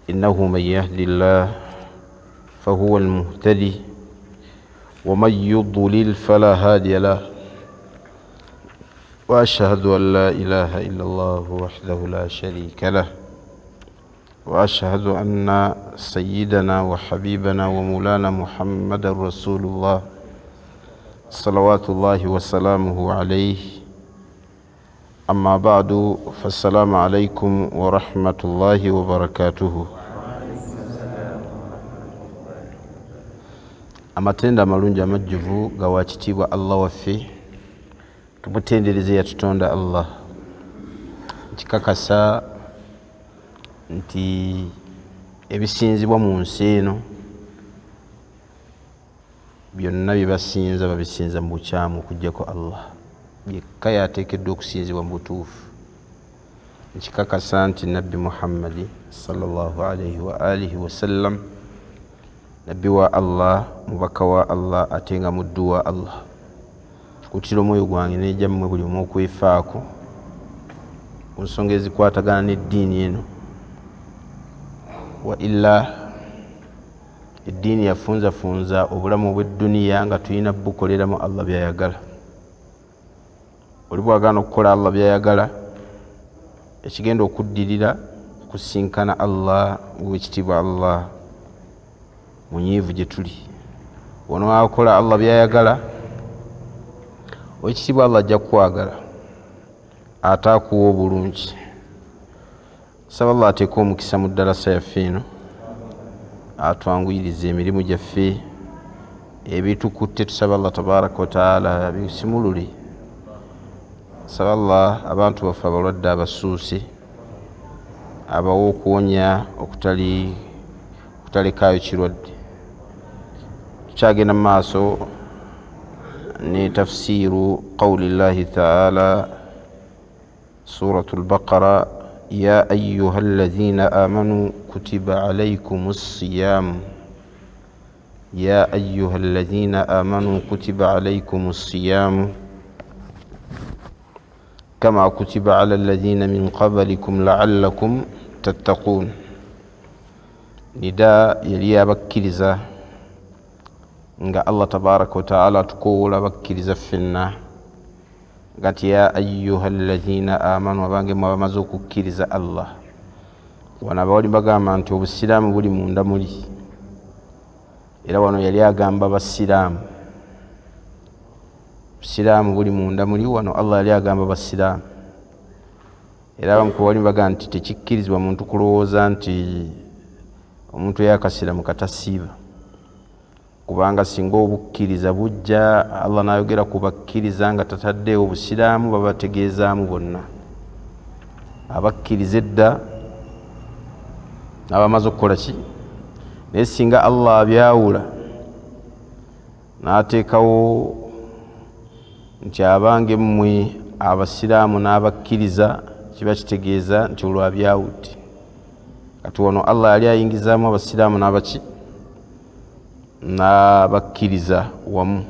إنه من يهد الله فهو المهتدي ومن يضلل فلا هادي له وأشهد أن لا إله إلا الله وحده لا شريك له وأشهد أن سيدنا وحبيبنا ومولانا محمد رسول الله صلوات الله وسلامه عليه. أما بعد فالسلام عليكم ورحمة الله وبركاته. Amatenda malungi amajjuvu gawakitibwa Allah waffe, tumutendereze yatutonda Allah. Nkikakasa nti ebisinzibwa mu nsi eno byonna bye basinza babisinza mu bukyamu okuggyako Allah, yekka yateekeddwa okusinzibwa mu butuufu. Nkikakasa nti Nabbi Muhammadi sallallahu alayhi wa alihi wasallam nabbi wa Allah, mubaka wa Allah, ate nga muddu wa Allah. Kutira omwoyo gwange n'ejjammwe buli omu okwefaako ku nsonga ezikwatagana n'eddiini eno. Wa illa eddiini yafunzafunza obulamu obw'edduniya nga tulina bukoleramu Allah byayagala. Oli bwagaana okukola Allah byayagala, ekigenda okuddirira kusinkana Allah w'ekitiibwa Allah munyiivu gye tuli. Wano akola Allah byayagala, w'ekitiibwa Allah ajja kukwagala ate akuwa obulungi. Saba Allah ateeka omukisa mu ddalasa yaffe eno, atwanguyiriza emirimu gyaffe ebitukutte. Tusaba Allah tabaraka wa taala bisimulule. Saba Allah abantu baffe abalwadde abasuuse abawa okuwonya okutalekaayo kirwadde. Tukyagenda mu maaso ne tafsiru qawli llahi taala suratul Baqara, ya ayyuha alladhina amanu kutiba alaykumus siyam, ya ayyuha alladhina amanu kutiba alaykumus siyam kama kutiba ala alladhina min qablikum la'allakum tattaqun. Nida yali abakkiriza nga Allah tabaraka wa taala tukoola bakkiriza ffenna gati ya ayyuha alladhina amanu, abange mwe bamaze okukkiriza Allah. Wano abawali bagamba nti obusiraamu buli munda muli, era wano yali agamba basiraamu. Obusiraamu buli munda muli, wano Allah yali agamba basiraamu. Era abamu ku bawali bagamba nti tekikkirizibwa muntu kulowooza nti omuntu yakasiraamu katasiiba, kubanga singa obukkiriza bujja Allah n'ayogera ku bakkiriza nga tataddeewo obusiraamu babategeezaamu bonna. Abakkiriza edda n'abamaze okukola ki? Naye singa Allah abyawula n'ateekawo nti abange mmwe abasiraamu n'abakkiriza, kiba kitegeeza nti olwo abyawudde. Kati wano Allah yali ayingizaamu abasiraamu n'abaki? N'abakkiriza wamu.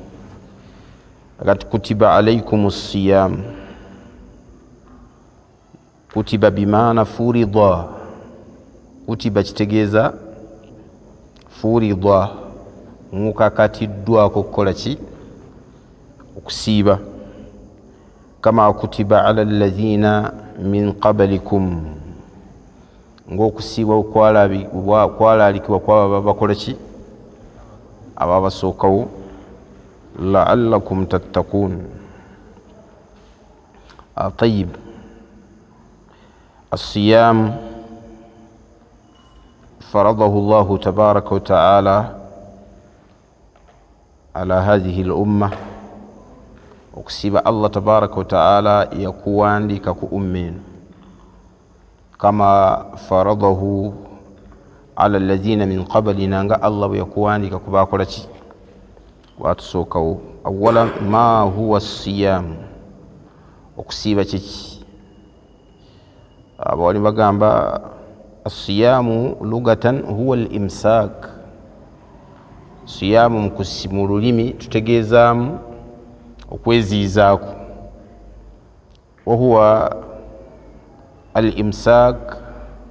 Agati kutiba alaykumus siyam, kutiba bimaana furida. Kutiba kitegeeza furida, mukakatiddwako okukola ki? Okusiiba. Kama kutiba ala alladhina min qablikum, ng'okusiiba okwalaalikibwa kwaba bakola ki? Ababasookawo. La'allakum tattaqun. Tayyib. As-siyam faradahu Allahu tabaraka wa ta'ala ala hadhihi al-umma. Okusiiba Allah tabaraka wa ta'ala yakuwandiika ku umma eno, kama faradahu ala alladhina min qablina, nga Allah bwe yakuwandiika ku baakola ki? Batusookawo. Awwala ma huwa as-siyam, okusiiba kiki? Abawali bagamba as-siyamu lugatan huwa al-imsak. Siyamu mu lulimi tutegeezaamu okweziizaako, wahuwa al-imsak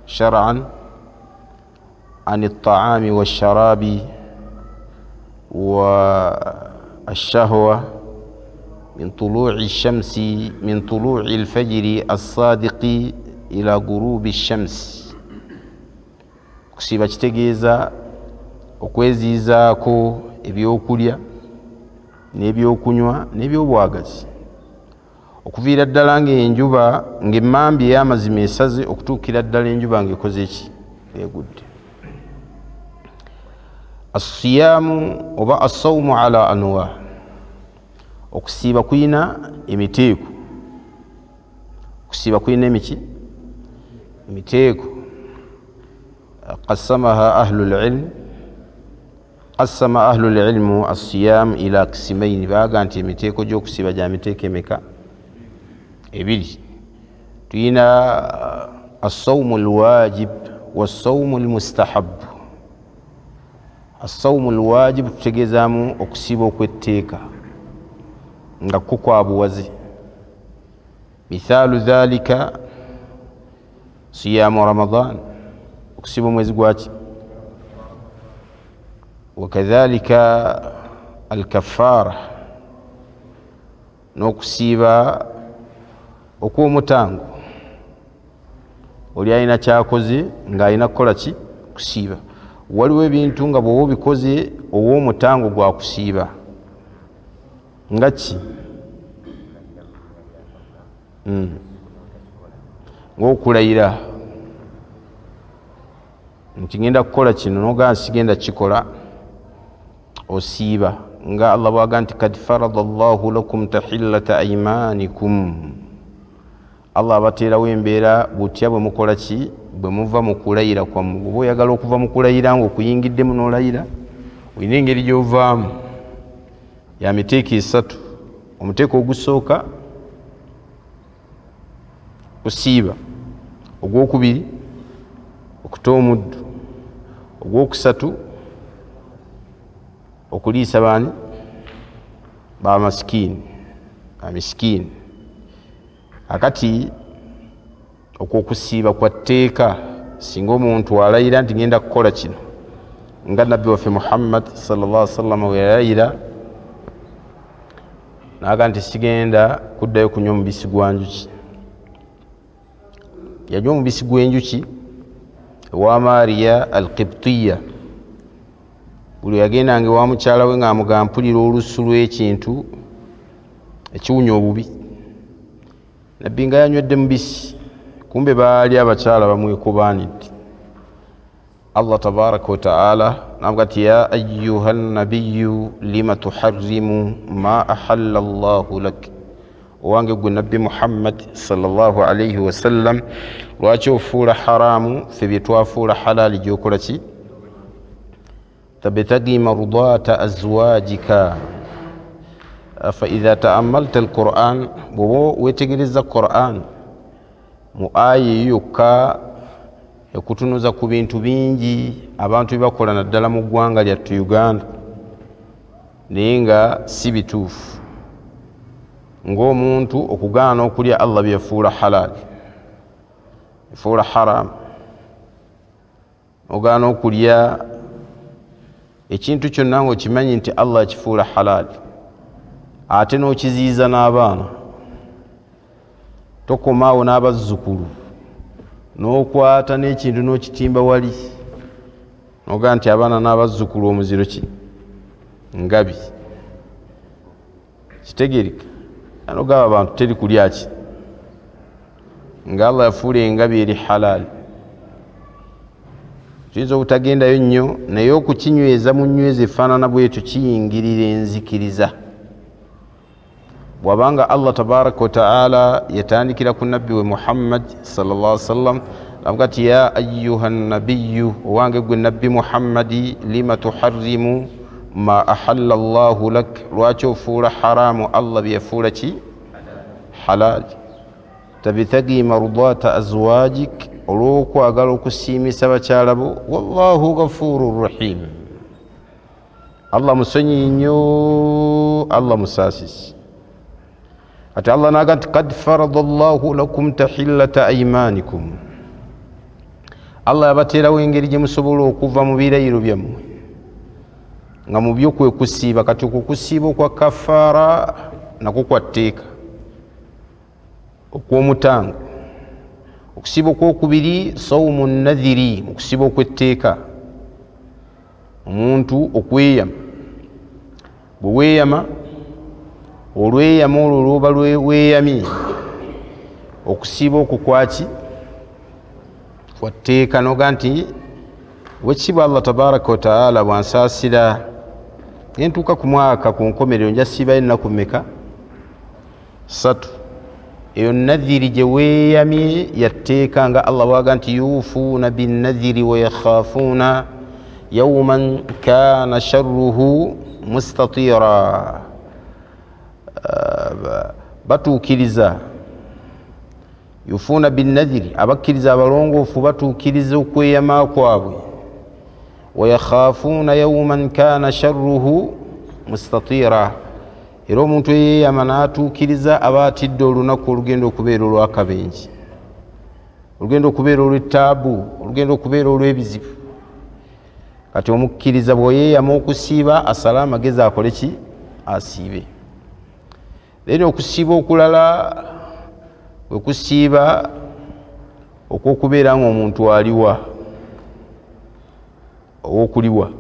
shar'an عن الطعام والشراب والشهوة من طلوع الشمس من طلوع الفجر الصادق إلى غروب الشمس. Kusiba kitegeeza okwezizaako ebyokulya n'ebyokunywa n'ebyobwagazi okuviira ddala ng'enjuba ng'emmambya ey'amazima esaze okutuukira ddala enjuba ng'ekoze eki egudde. As-siyaamu oba as-sawmu ala anwa, okusiiba kuyina emiteeko. Okusiiba kuyina emiteeko. قسمها أهل العلم قسم أهل العلم الصيام إلى قسمين. باغانتي ميتيكو جو كسيبا جا ميتيكي ميكا إبيلي تينا الصوم الواجب والصوم المستحب. الصوم الواجب تجزامو أكسيبو كويتيكا نغاكوكو أبوازي. مثال ذلك صيام رمضان kusiba mwezi gwaki, wakadhalika alkafara n'okusiiba okw'omutango oli alina kyakoze ng'alina kukola ki kusiiba. Waliwo ebintu nga bw'oba obikoze ow'omutango gwa kusiiba nga ki ng'okulayira nti ngenda kukola kino n'ogamba sigenda kikola osiiba, nga Allah bw'agamba nti kad farada Allahu lakum tahillata aymanikum. Allah abateerawo embeera butya bwe mukola ki bwe muva mu kulayira kwammwe. Oba oyagala okuva mu kulayira ng'okuyingiddemu n'olayira, olina engeri gy'ovaamu ya miteeko esatu. Omuteeko ogusooka kusiiba, ogwokubiri okuta omuddu, ogwokusatu okuliisa baani bamasikini amisikini. Akati okwokusiiba kwa tteeka singa omuntu alayira nti ngenda kukola kino, nga nabbi waffe Muhammad sallallahu alaihi wasallam we yalayira n'agamba nti sigenda kuddayo kunywa omubisi gwa njuki. Yanywa omubisi gw'enjuki wa Mariya al-Qibtiyya. Buli yagendanga ewa mukyala we ng'amugamba mpulira olusu lw'ekintu ekiwunya obubi. Nabbi nga yanywedde mubisi, kumbe baali abakyala bamwekubaanidde. Allah tabaraka wa ta'ala n'avuga nti ya ayyuha nabiyyu lima tuharrimu ma ahalla Allahu lak. Owange gwe nabbi Muhammad sallallahu alayhi wa sallam, lwaki ofuula haramu ffe bye twafuula halali gy'okola ki? tabtagi mardata azwajika. Fa idha ta'ammalta al-Qur'an, bw'oba weetegereza Qur'an mu aya yokka ekutunuza ku bintu bingi abantu byebakola naddala mu ggwanga lyattu Uganda naye nga si bituufu, ng'omuntu okugaana okulya Allah byefuula halali, efuula haram. Ogaana okulya ekintu kyonna ng'okimanyi nti Allah akifuula halali, ate n'okiziyiza n'abaana, tokomaawo n'abazzukulu, n'okwata n'ekintu n'okitimba wali, n'ogaa nti abaana n'abazzukulu omuziro ki ngabi. Kitegereka n'ogamba abantu teri kulya ki nga Allah yafuula engabi eri halali. Tuyinza obutagendayo nnyo, naye okukinyweza mu nyweza efaanana bwetyo kiyingirira enzikiriza. Bw'abanga Allah tabaraka wa ta'ala yatandikira ku nabbi we Muhammad sallallahu alaihi wasallam, avuga ati ya ayyuha nabiyyu, owange gwe nabbi Muhammadi, lima tuharrimu ma ahalla Allahu lak, lwaki ofuula haramu Allah byefuula ki halali. Tabtagi mardata azwajik, olw'okwagala okusiimisa bakyala bo. Wallahu ghafurur rahim, Allah musonyi nnyo, Allah musaasisi. Ati Allah n'agamba nti kad farada Allahu lakum tahillata aymanikum. Allah yabateerawo engeri gye musobola okuva mu birayiro byammwe nga mu byo kwe kusiiba. Kati okukusiiba okwa kafaara nako kwa tteeka, okw'omutango. Okusiiba okwokubiri sawmu nadhiri, okusiiba okw'etteeka. Omuntu okweyama, bwe weeyama olweyama olwo lwoba lweweeyamye, okusiiba okwo kwaki kwa tteeka. Noga nti wekitiibwa Allah tabaraka wa taala bwansaasira nentuuka ku mwaka ku nkomerero nja siibayo ennaku mmeka? 3. Eyo nadhiri gye weeyamye yatteeka nga Allah bwaga nti yuufuuna binnadhiri wa yakhaafuuna yawman kaana sharruhu mustatira. Batuukiriza yufuuna binnadhiri, abakkiriza abalongoofu batuukiriza okweyama kwabwe. Wayakhaafuuna yawman kaana sharruhu mustatira, era omuntu eyeeyama n'atuukiriza aba atidde olunaku olugenda okubeera olw'akabenje, olugenda okubeera olw'ettaabu, olugenda okubeera olw'ebizibu. Kati omukkiriza bw'oyeeyama okusiiba asale amagezi akole ki? Asiibe. Era okusiiba okulala bwe kusiiba okw'okubeera ng'omuntu aliwa, ow'okuliwa.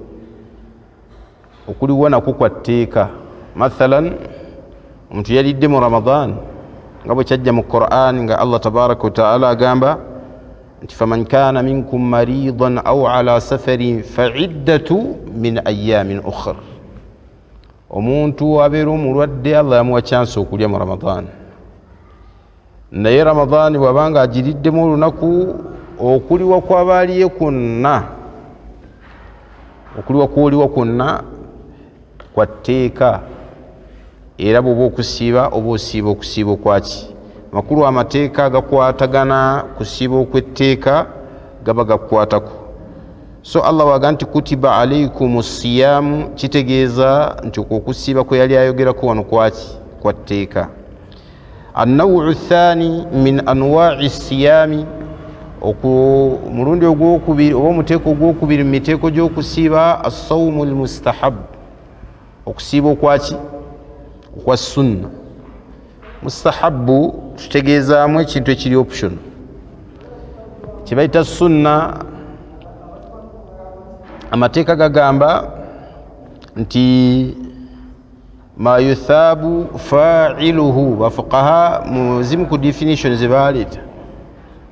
Okuliwa nakwo kwa tteeka. Mathalan, omuntu yalidde mu Ramadan nga bwe kyajja mu Qur'an nga Allah tabaraka wa ta'ala agamba nti faman kaana minkum maridan aw ala safarin fa'iddatu min ayyamin ukhra. Omuntu abeera omulwadde Allah yamuwa chance okulya mu Ramadan, naye Ramadan bw'abanga agiriddemu olunaku, okuliwa kw'abaaliye kwonna, okuliwa kw'oliwa kwonna kwa tteeka. Era bw'oba okusiiba oba osiiba okusiiba okwaki? Makulu amateeka agakwatagana kusiiba okw'etteeka gaba gakukwatako. So Allah waga nti kutiba alaykum siyamu, kitegeeza nti okusiiba kwe yali ayogerako wano kwaki? Kwa tteeka. An-naw'u thani min anwa'i siyami, mulundi ogwokubiri oba omuteeko ogwokubiri mu miteeko gy'okusiiba as-sawmu al-mustahab, okusiiba okwaki? Okwa sunna. Mustahabbu tutegeezaamu ekintu ekiri option, kibayita sunna. Amateeka gagamba nti ma yuthabu fa'iluhu, bafuqaha muzimu ku definition ze baleeta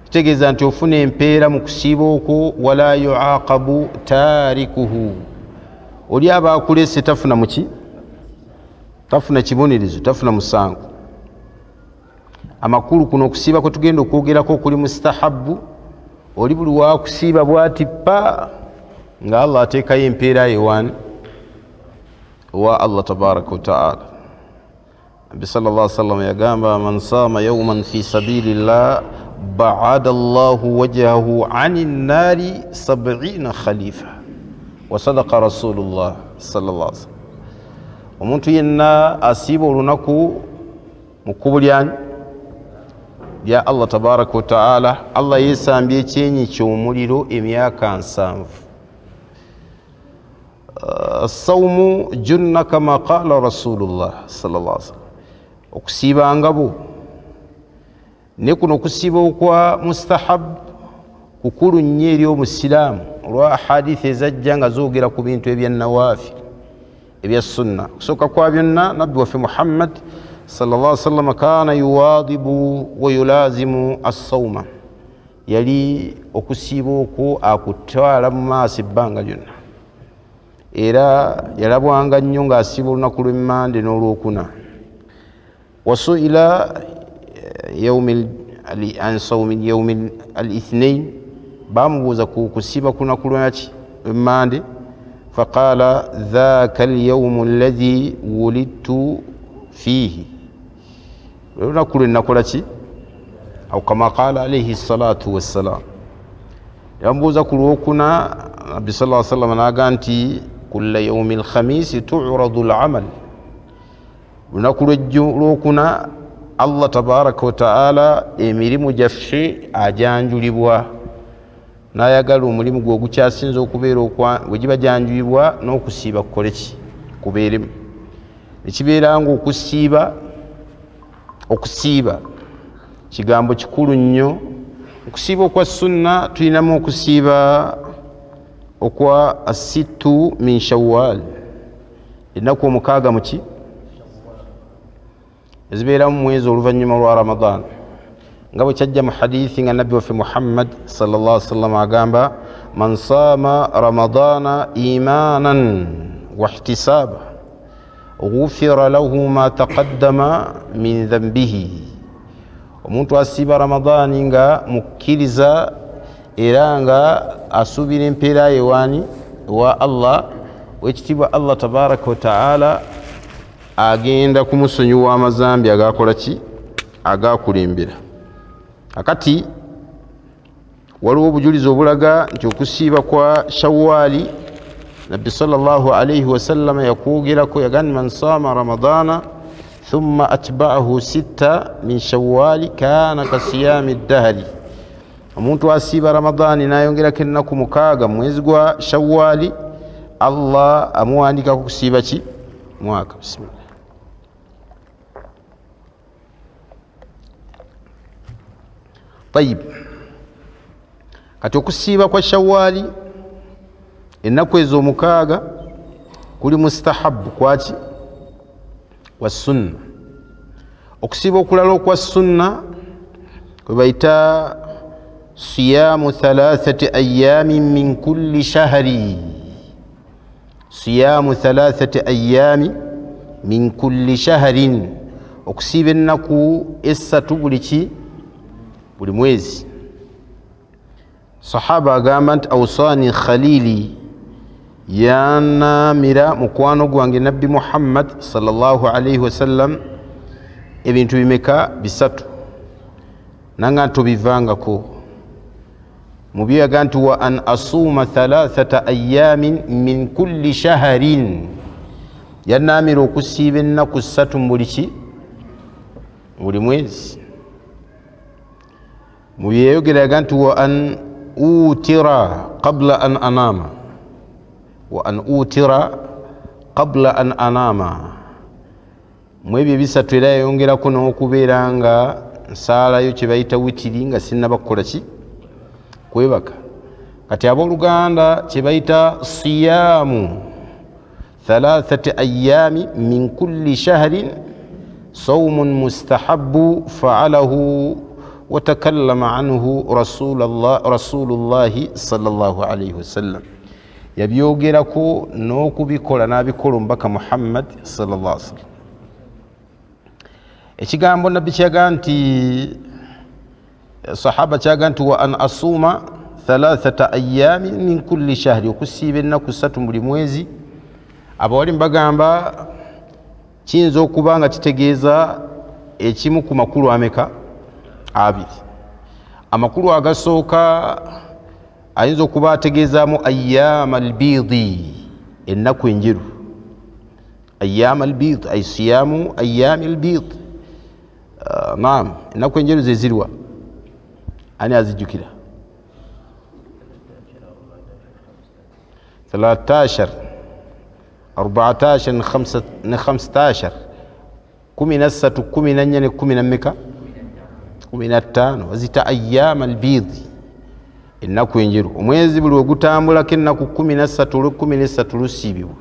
kitegeeza nti ofuna empeera mu kusiiba okwo, wala yuaqabu tarikuhu. Oli aba akulese tafuna muki? Tafuna kibonerizo, tafuna musango. Amakulu kuno okusiiba kwe tugenda okwogerako kuli mustahabbu, oli buli wakusiiba bw'ati pa nga Allah ateekayo empeera yewaani wa Allah tabaraka wa ta'ala. Nabi sallallahu alaihi wasallam yagamba man saama yawman fi sabilillah ba'ada Allahu wajhahu 'ani an-nari 70 khalifa, wa sadaqa rasulullah sallallahu alaihi wasallam. Omuntu yenna asiiba olunaku mu kkubo lya Allah tabaraka wa ta'ala, Allah yeesambye ekyenyi ky'omuliro emyaka 7. As-sawmu junna kama qala rasulullah sallallahu alaihi wasallam. Okusiiba ngabo ne kuno okusiiba okwa mustahab kukulu nnyo eri omusiraamu olwa hadithi ezajja nga zoogera ku bintu ebyannawaafil ebya sunna. Kusooka kwa byonna nabbi waffe Muhammad sallallahu alaihi wasallam kaana yuwaadibu wa yulazimu as-sawma, yali okusiiba okwo akutwala mu maaso ebbanga lyonna, era yalabwanga nnyo ng'asiiba olunaku lw'emmande n'olwokuna. Wasuila an sawmi yawmi al-ithnain, bamubuuza ku kusiiba ku lunaku lwaki? Lw'emmande. Faqala dhaaka al-yawmu alladhi wulidtu fiihi, lunaku lwe nakola ki? Aw kama qaala alayhi salatu wassalam. Yamubuuza ku lwokuna, Nabbi sallallahu alaihi wasallam n'aga nti kulla yawmi al-khamisi tu'radu al-amal, lunaku lwokuna Allah tabaraka wa ta'ala emirimu gyaffe ajanjulibwa. n'ayagala omulimu gwe ogukyasinza okubeera bwe giba janjuyibwa n'okusiiba kukoleki kubeeremu. Ekibeera nga okusiiba kigambo kikulu nnyo. Okusiiba okwa sunna tulinamu okusiiba okwa asittu min Shawwal, ennaku omukaaga muki ezibeera mu mwezi oluvannyuma lwa Ramadan, nga bwe kyajja mu hadithi nga nabbi waffe Muhammad sallallahu alaihi wasallam agamba man saama ramadana imanan wa ihtisaba ghufira lahu ma taqaddama min dhanbihi. Omuntu asiiba Ramadani nga mukkiriza era nga asuubira empeera yewaani wa Allah wekitiibwa Allah tabaraka wa taala agenda kumusonyiwa amazambi agakola ki agakulembera. Akati waliwo obujulizi obulaga nti okusiiba kwa Shawwali nabbi sallallahu alayhi wasallam yakwogerako yagamba man saama ramadana thumma atba'ahu sitta min Shawwali kana kasiyami ddahri. Omuntu asiiba Ramadani nayongerako ennaku mukaaga mwezi gwa Shawwali, Allah amuwandika ku kusiiba ki mwaka. Bismillah. Tayib, kati okusiiba kwa Shawwali ennaku ezo omukaaga kuli mustahabu kwaki wa sunna. Okusiiba okulala okwa sunna kwe bayita siyamu 3 ayyamin min kulli shahri, siyamu 3 ayyamin min kulli shahrin, okusiiba ennaku essatu buli mwezi. Sahaba agamba nti awsani khalili, yanamira mukwano gwange nabbi Muhammad sallallahu alayhi wasallam ebintu bimeka bisatu nanga ntobivangako. Mubyo yagamba nti wa an asuma 3 ayyamin min kulli shahrin, yanamira okusiiba ennaku 3 buli mwezi. Mubyo yayogera yagamba nti wa an utira qabla an anama, wa an utira qabla an anama. Mwebyo bisatu era yayongerako n'okubeera nga nsaalayo kye bayita witiri nga sinnaba kukola ki kwebaka. Kati abooluganda kye bayita siyamu 3 ayyami min kulli shahrin sawmun mustahabbu fa'alahu wa takallama anhu rasulullahi sallallahu alayhi wasallam. Yabyogerako n'okubikola n'abikola omubaka Muhammad sallallahu alayhi wasallam. Ekigambo nabbi kyaga nti sahaba kyaga nti wa an asuma 3 ayyamin min kulli shahri, okusiiba ennaku 3 buli mwezi. Abawali mbagamba kiyinza okuba nga kitegeeza ekimu ku makulu ameka 2. Amakulu agasooka ayinza okuba ategeezaamu ayyama albidi, ennaku enjeru. Ayyama albid ay siyamu ayyami albid. Naam, ennaku enjeru ze zirwa ani azijjukira? 13 14 15 13 14 14 15 wazita ayyama albidi, ennaku enjeru. Omwezi buli ogutambulako ennaku 13 olw'13 lusiibibwa.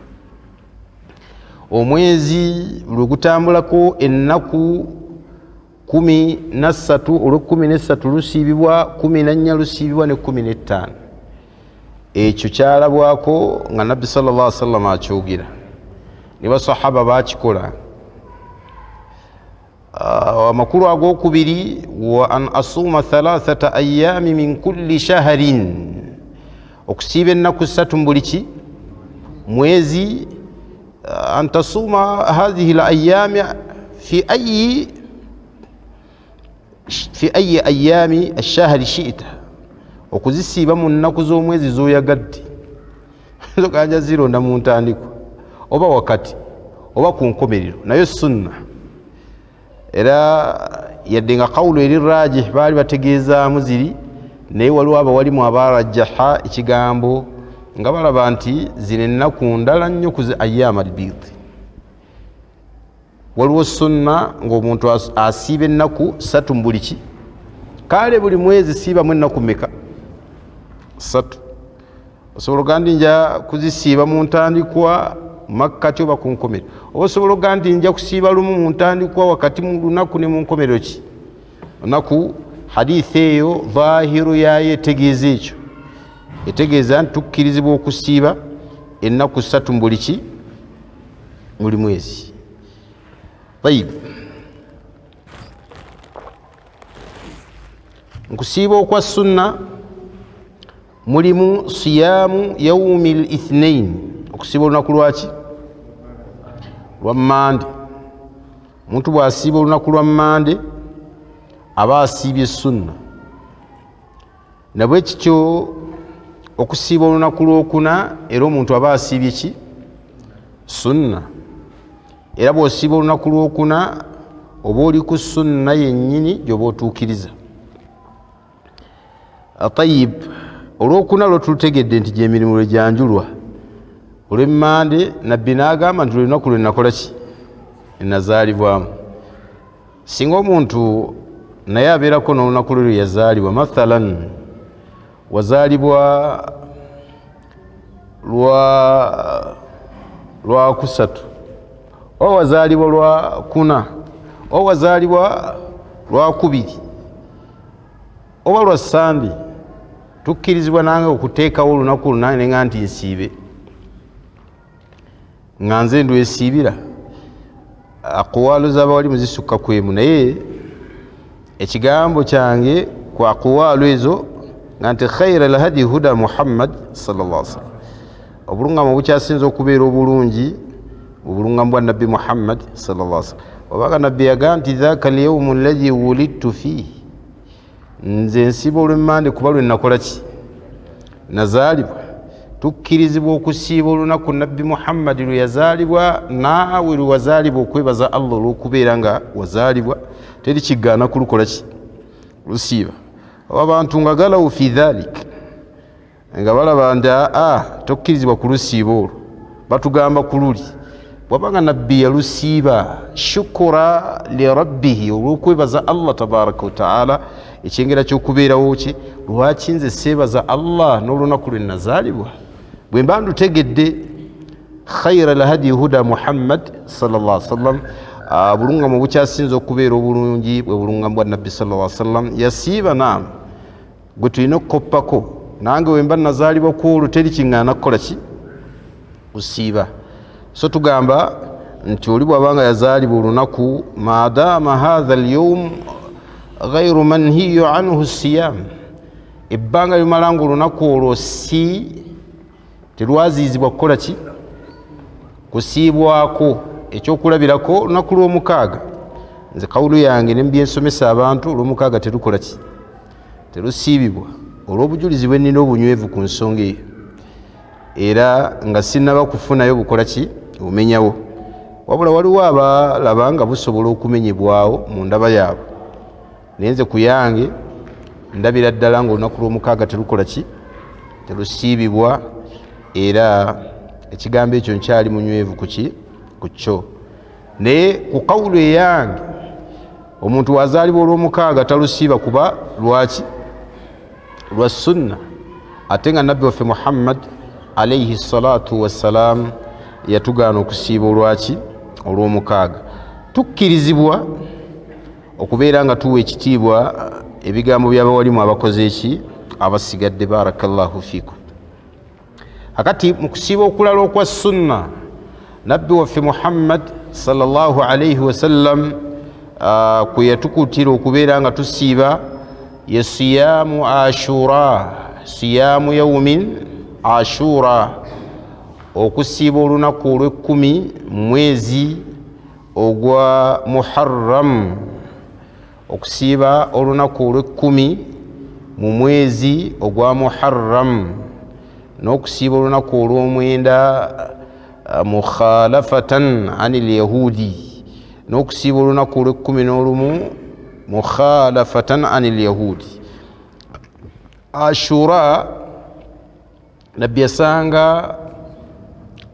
Omwezi buli ogutambulako ennaku 13 olw'13 lusiibibwa, 14 lusiibibwa ne 15. Ekyo kyalabwako nga nabbi sallallahu alaihi wasallam akyogera, ne basahaba bakikola. Amakulu ag'okubiri wa an asuma 3 ayyami min kulli shahrin, okusiiba ennaku 3 buli ki mwezi. An tasuma hadhihi al-ayyami fi ayyi ayyami ash-shahri shi'ta, okuzisiiba mu nnaku z'omwezi z'oyagadde. Zokanja zironda mu ntandiko oba wakati oba ku nkomerero, nayo sunna. Era yadde nga qawlu eri rajih baali bategeezaamu ziri naye waliwo abawalimu abarajjaha ekigambo nga balaba nti zino ennaku ndala nnyo ku ayyaama albiid. Waliwo sunna ng'omuntu asiiba ennaku 3 mu buli ki, kale buli mwezi siibamu ennaku mmeka? 3. Osobola okugaa nti nja kuzisiiba mu ntandikwa makkati oba ku nkomerero, oba osobola okugaa nti nja kusiiba lumu mu ntandikwa wakati mu lunaku ne mu nkomerero ki lunaku. Hadithi eyo vahiru yayo etegeeza ekyo, etegeeza nti tukkirizibwa okusiiba ennaku 3 mu buli ki, buli mwezi. Tayib, nkusiiba okwa sunna mulimu siyamu yaumi lithnain, okusiiba olunaku lwaki? Lwa Mande. Omuntu bw'asiiba olunaku lwa Mande aba asiibye sunna. Nabwe kityo okusiiba olunaku lwokuna era omuntu aba asiibye ki? Sunna. Era bw'osiiba olunaku lwokuna oba oli ku sunna yennyini gy'oba otuukiriza. Tayib, olwokuna lwo tulutegedde nti gy'emirimu lwe gyanjulwa. Olw'Emmande nabbi n'agamba nti lunaku lwe nakola ki? Nazaalibwamu. Singa omuntu naye abeerako n'olunaku lwe yazaalibwa, mathalan wazaalibwa lwa kusatu, oba wazaalibwa lwa kuna, oba wazaalibwa lwa kubiri, oba lwa Sande, tukkirizibwa nange okuteekawo olunaku lunange nga nti nsiibe, nga nze ndwesiibira. Aqwaalu z'abawalimu zisukka ku emu, naye ekigambo kyange ku aqwaalu ezo nga nti khayra alhadi huda Muhammad sallallahu alaihi wasallam, obulungamu obukyasinza okubeera obulungi obulungamu bwa nabbi Muhammad sallallahu alaihi wasallam. Obaga nabbi yagaa nti dhaaka alyawmu alladhi wulidtu fihi, nze nsiiba olw'Emmande kuba lwe nakola ki? Nazaalibwa. Tukkirizibwa okusiiba olunaku nabbi Muhammad lwe yazaalibwa, naawe lwe wazaalibwa, okwebaza Allah olw'okubeera nga wazaalibwa, teri kigaana kulukola ki? Lusiiba. Abantu nga galawu fi dhalik, nga balaba nti tokkirizibwa kulusiiba olwo, batugamba ku luli. Bw'abanga nabbi yalusiiba shukura li rabbihi, olw'okwebaza Allah tabaraka wa taala, ekyengera ky'okubeerawo kye, lwaki nze seebaza Allah n'olunaku lwe nazaalibwa? Bwe mba ndutegedde khayra alhadi huda Muhammad sallallahu alaihi wasallam, bulungamu obukyasinza okubeera obulungi bwe bulungamu bwa nabbi sallallahu alaihi wasallam, yasiiba naamu gwe tulina okukoppako. Nange we mba nazaalibwa ku olwo teri kiŋŋaana kukola ki? Usiiba. So tugamba nti oli bw'abanga yazaalibwa olunaku, maadaama hadha alyawm ghayru manhiyu anhu siyam, ebbanga limala nga olunaku olwo si terwaziizibwa kukola ki? Kusiibwako. Ekyokulabirako olunaku lw'omukaaga, nze kawulu yange ne mbyensomesa abantu, olw'omukaaga terukola ki? Terusiibibwa, olw'obujulizi bwe nnina obunywevu ku nsonga eyo, era nga sinnaba kufunayo bukola ki? Bumenyawo. Wabula waliwo abalaba nga busobola okumenyebwawo mu ndaba yaabwe, naye nze ku yange ndabira ddala nga olunaku lw'omukaaga terukola ki? Terusiibibwa, era ekigambo ekyo nkyali munywevu ku ki? Ku kyo. Naye ku kawulo eyange, omuntu wazaalibwa olw'omukaaga talusiiba kuba lwaki? Lwa sunna. Ate nga nabbi waffe Muhammad alayhi salatu wassalam yatugaana okusiiba olwaki? Olw'omukaaga. Tukkirizibwa okubeera nga tuwa ekitiibwa ebigambo by'abawalimu abakoze eki? Abasigadde. Barakallahu fikum. Akati mu kusiiba okulala okwa sunna, nabbi waffe Muhammad sallallahu alayhi wasallam kwe yatukutira okubeera nga tusiiba ye siyamu ashura, siyamu yawmin ashura, okusiiba olunaku olw'ekkumi mwezi ogwa Muharram, okusiiba olunaku olw'ekkumi mu mwezi ogwa Muharram, n'okusiiba olunaku olw'omwenda mukhalafatan anil yahudi, n'okusiiba olunaku olw'ekkumi n'olumu mukhalafatan anil yahudi. Ashura nabbi yasanga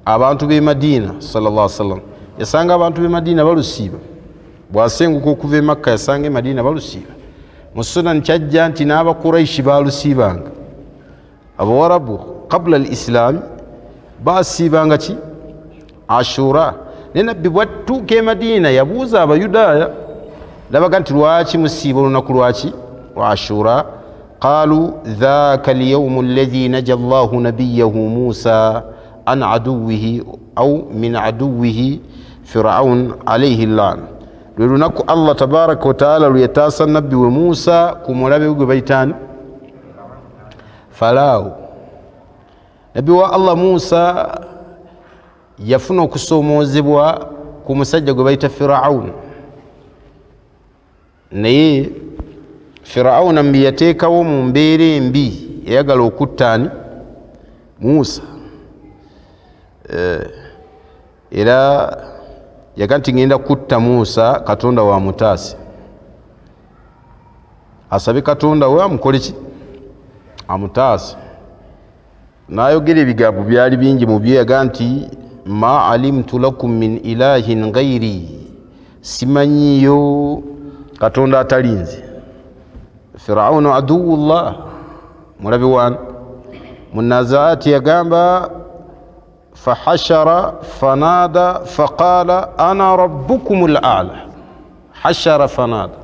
abantu be Madina sallallahu alaihi wasallam yasanga abantu be Madina balusiba bwasenguka okuva e Makka yasanga e Madina balusiba mu Sunan kyajja nti n'aba Quraishi balusibanga Abawarabu qabla al-Islam basibanga ki Ashura ne nabbi bwatuuka e Madina yabuuza Abayudaaya labaga nti lwaki musiiba olunaku lwaki wa Ashura قالوا ذاك اليوم الذي نجى الله نبيه موسى عن عدوه أو من عدوه فرعون عليه اللعن لنكو الله تبارك وتعالى ليتاسى النبي وموسى كمولابي بيتان فلاو نبي الله موسى يفنو كسوموزبوا كمسجد بيت فرعون نيه Firauna mbiyateekawo mu mbeera embi eyagala okuttaani Musa era yaga nti ngenda kutta Musa Katonda wa mutaase asabe Katonda we amukole ki amutaase n'ayogera ebigambo byali bingi mu byo yaga nti ma alimtu lakum min ilahin ghairi simanyiyo Katonda atalinze فرعون عدو الله مربوان منازعات يقام فحشر فنادى فقال أنا ربكم الأعلى حشر فنادى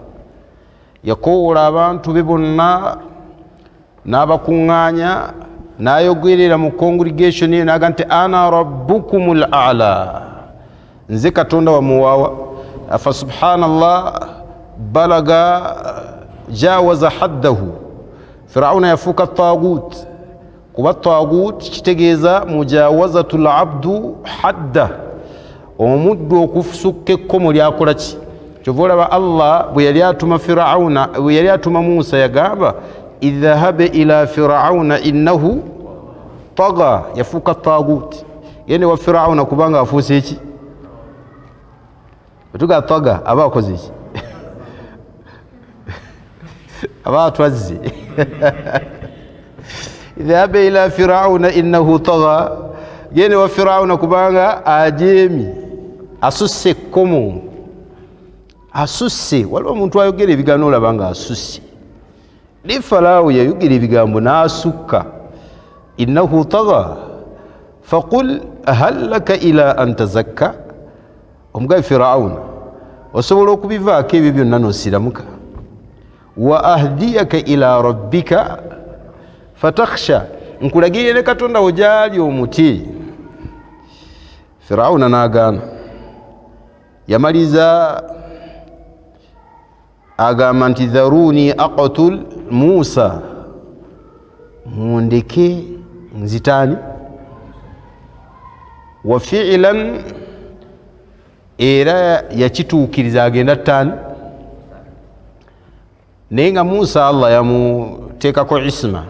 يقول abantu bibonna n'abakunganya n'ayogerera mu congregation ye naga nti ana rabbukumul a'la nze Katonda wa muwawa afa subhanallah balaga جاوز حده فرعون يفوك الطاغوت كما الطاغوت كتجيزا مجاوزة العبد حده ومد وكفسك كم ليأكلتي شوفوا لما الله بيلياتما فرعون ويلياتما موسى يقابا اذهب إلى فرعون إنه طغى يفوك الطاغوت يعني وفرعون كبانغا فوسيتي بتوقع طغى أبا كوزيتي أباتوزي ذهب إلى فرعون إنه طغى يعني وفرعون كبانا أجيمي أسوسي كومو أسوسي ولو muntu ayogera ebigambo olabanga asusse ne Farao yayogera ebigambo n'asukka innahu tagha faqul hal laka ila an tazakka omugabi Firauna osobola okubivaako ebyo byonna n'osiramuka wa ahdiyaka ila rabbika fatakhsha nkulagirire Katonda ojali omuti Firauna n'agaana yamaliza agamba nti dharuni aqtul Musa mundeke nzitani wa fi'lan era yakituukiriza agenda ttani nenga Musa Allah yamuteekako isma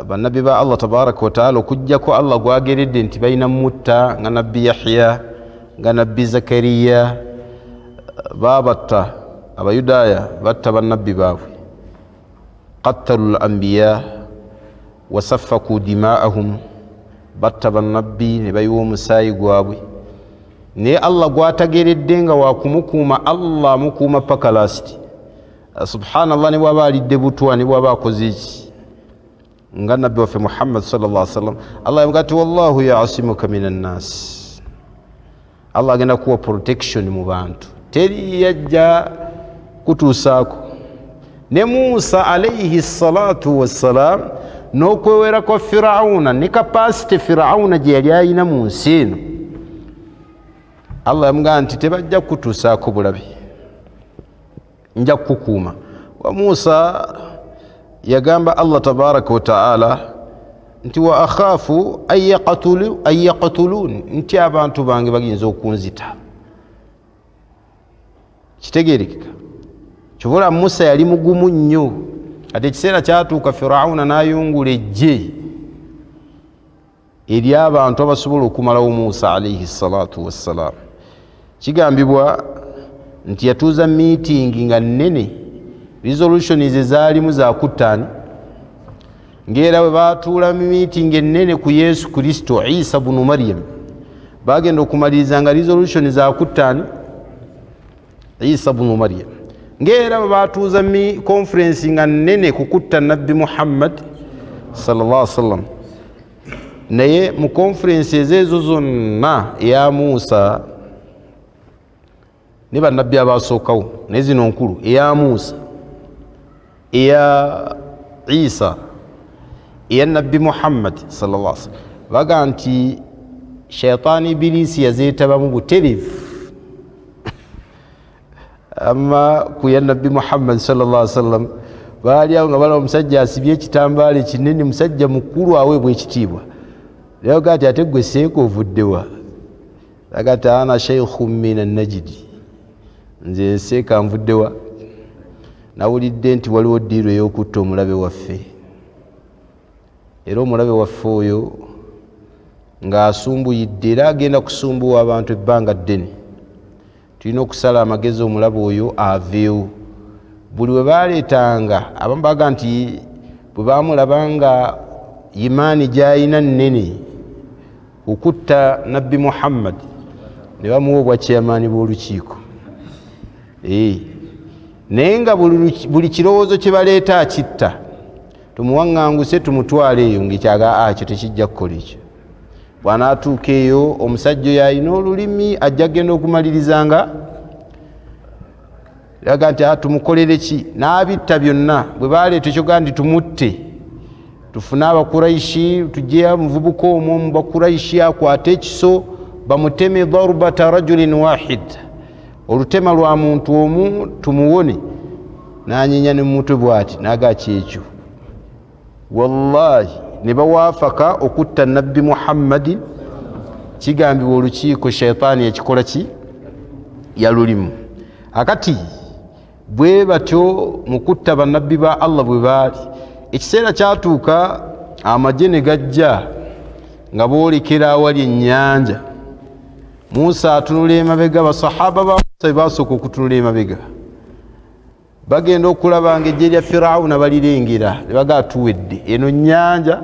bannabi ba Allah tabaraka wa taala okujjako Allah gwageredde nti balina mutta nga nabbi Yahya nga nabbi Zakariya babatta Abayudaaya batta bannabbi baabwe qattalu al-anbiya wasaffaku dimaa'ahum batta bannabbi ne bayiwa omusaayi gwabwe ne Allah gwatageredde nga wakumukuuma Allah mukuuma paka lasti subhanallah ne bwaba alidde butwa ne bwaba akoze eki nga nabbi waffe Muhammad sallallahu alaihi wasallam Allah yamugamba ati wallahu ya'asimuka minan nas Allah agenda kuwa protection mu bantu teri yajja kutuusaako ne Musa alayhi salatu wassalam n'okwewera kwa Firauna ne kapasite Firauna gye yali ayina mu nsi eno Allah yamugamba nti tebajja kutuusaako bulabi nja kukukuuma wa Musa yagamba Allah tabaraka wa taala nti wa akhafu an yaqtulun nti abantu bange baginza okunzita kitegerekeka kibula Musa yali mugumu nnyo ate ekiseera kyatuuka Firauna n'ayungula ejje eri abantu abasobola okumalawo Musa alayhi salatu wassalam kigambibwa nti yatuuza meeting nga nnene resolution ze zaalimu za kuttaani ng'era bwe baatuula mu meeting ennene ku Yesu Kristo Isa bunu Maryam bagenda okumaliriza nga resolution za kuttaani Isa bunu Maryam ng'era bwe baatuuza mu conference nga nnene ku kutta Nabbi Muhammad sallallahu alaihi wasallam naye mu conference ezo zonna eya Musa ne bannabbi abasookawo naye zino nkulu eya Musa eya Isa eya Nabbi Muhammad sallallahu alaihi wasallam baga nti shaitani ibilisi yazeetabamu butereevu amma ku ya Nabbi Muhammad sallallahu alaihi wasallam baali awo nga balaba omusajja asibye ekitambaala ekinene musajja mukulu aweebwa ekitiibwa leo gati ate gwe seeko ovuddewa agati ana shaykhu min najidi nze seeka nvuddewa nawulidde nti waliwo ddiiro ey'okutta omulabe waffe era omulabe waffe oyo ng'asumbuyidde era agenda kusumbuwa abantu ebbanga ddene tulina okusala amagezi omulabe oyo aveewo buli we baaleetanga abamu baga nti bwe baamulaba nga imaani gy'alina nnene okutta Nabbi Muhammad ne bamuwa obwa chairman bw'olukiiko naye nga buli kirowoozo kye baleeta akitta tumuwaŋŋanguse tumutwale eyo ng'ekyaga akyo tekijja kukola ekyo bw'anaatuuka eyo omusajja oyo alina olulimi ajja genda okumaliriza nga yaga nti tumukolere ki n'abitta byonna bwe baleeta ekyoga nti tumutte tufune abakuraishi tujje omuvubuka omwo mu bakuraishi akwate ekiso bamuteme darbata rajulin wahid olutema lwa muntu omu tumuwone n'anyinya ne mumutwe bw'ati naga kyekyo wallahi ne bawaafaka okutta Nabbi Muhammadi kigambibwa olukiiko shaitaani yakikola ki yalulimu akati bwe batyo mu kutta bannabbi ba Allah bwe baali ekiseera kyatuuka amagye ne gajja nga boolekera awali ennyanja Musa atunula emabega basahaba ba Musa basooka okutunula emabega bagenda okulaba nga eggye lya Firawuna balirengera ne baga tuwedde eno nnyanja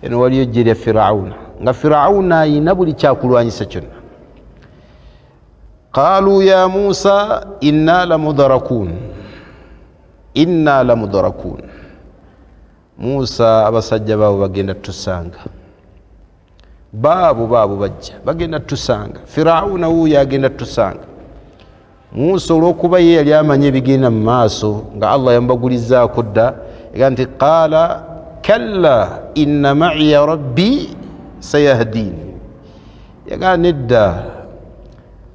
eno waliyo eggye lya Firawuna nga Firawuna ayina buli kyakulwanyisa kyonna qaalu ya Musa inna lamudrakun Musa abasajja baabo bagenda tusanga baabo bajja bagenda tusanga Firawuna wuuyo agenda tusanga Musa olw'okuba ye yali amanya ebigenda mu maaso nga Allah yambagulizaako dda ega nti qaala kalla inna ma'iya rabbi sayahdin yagaa nedda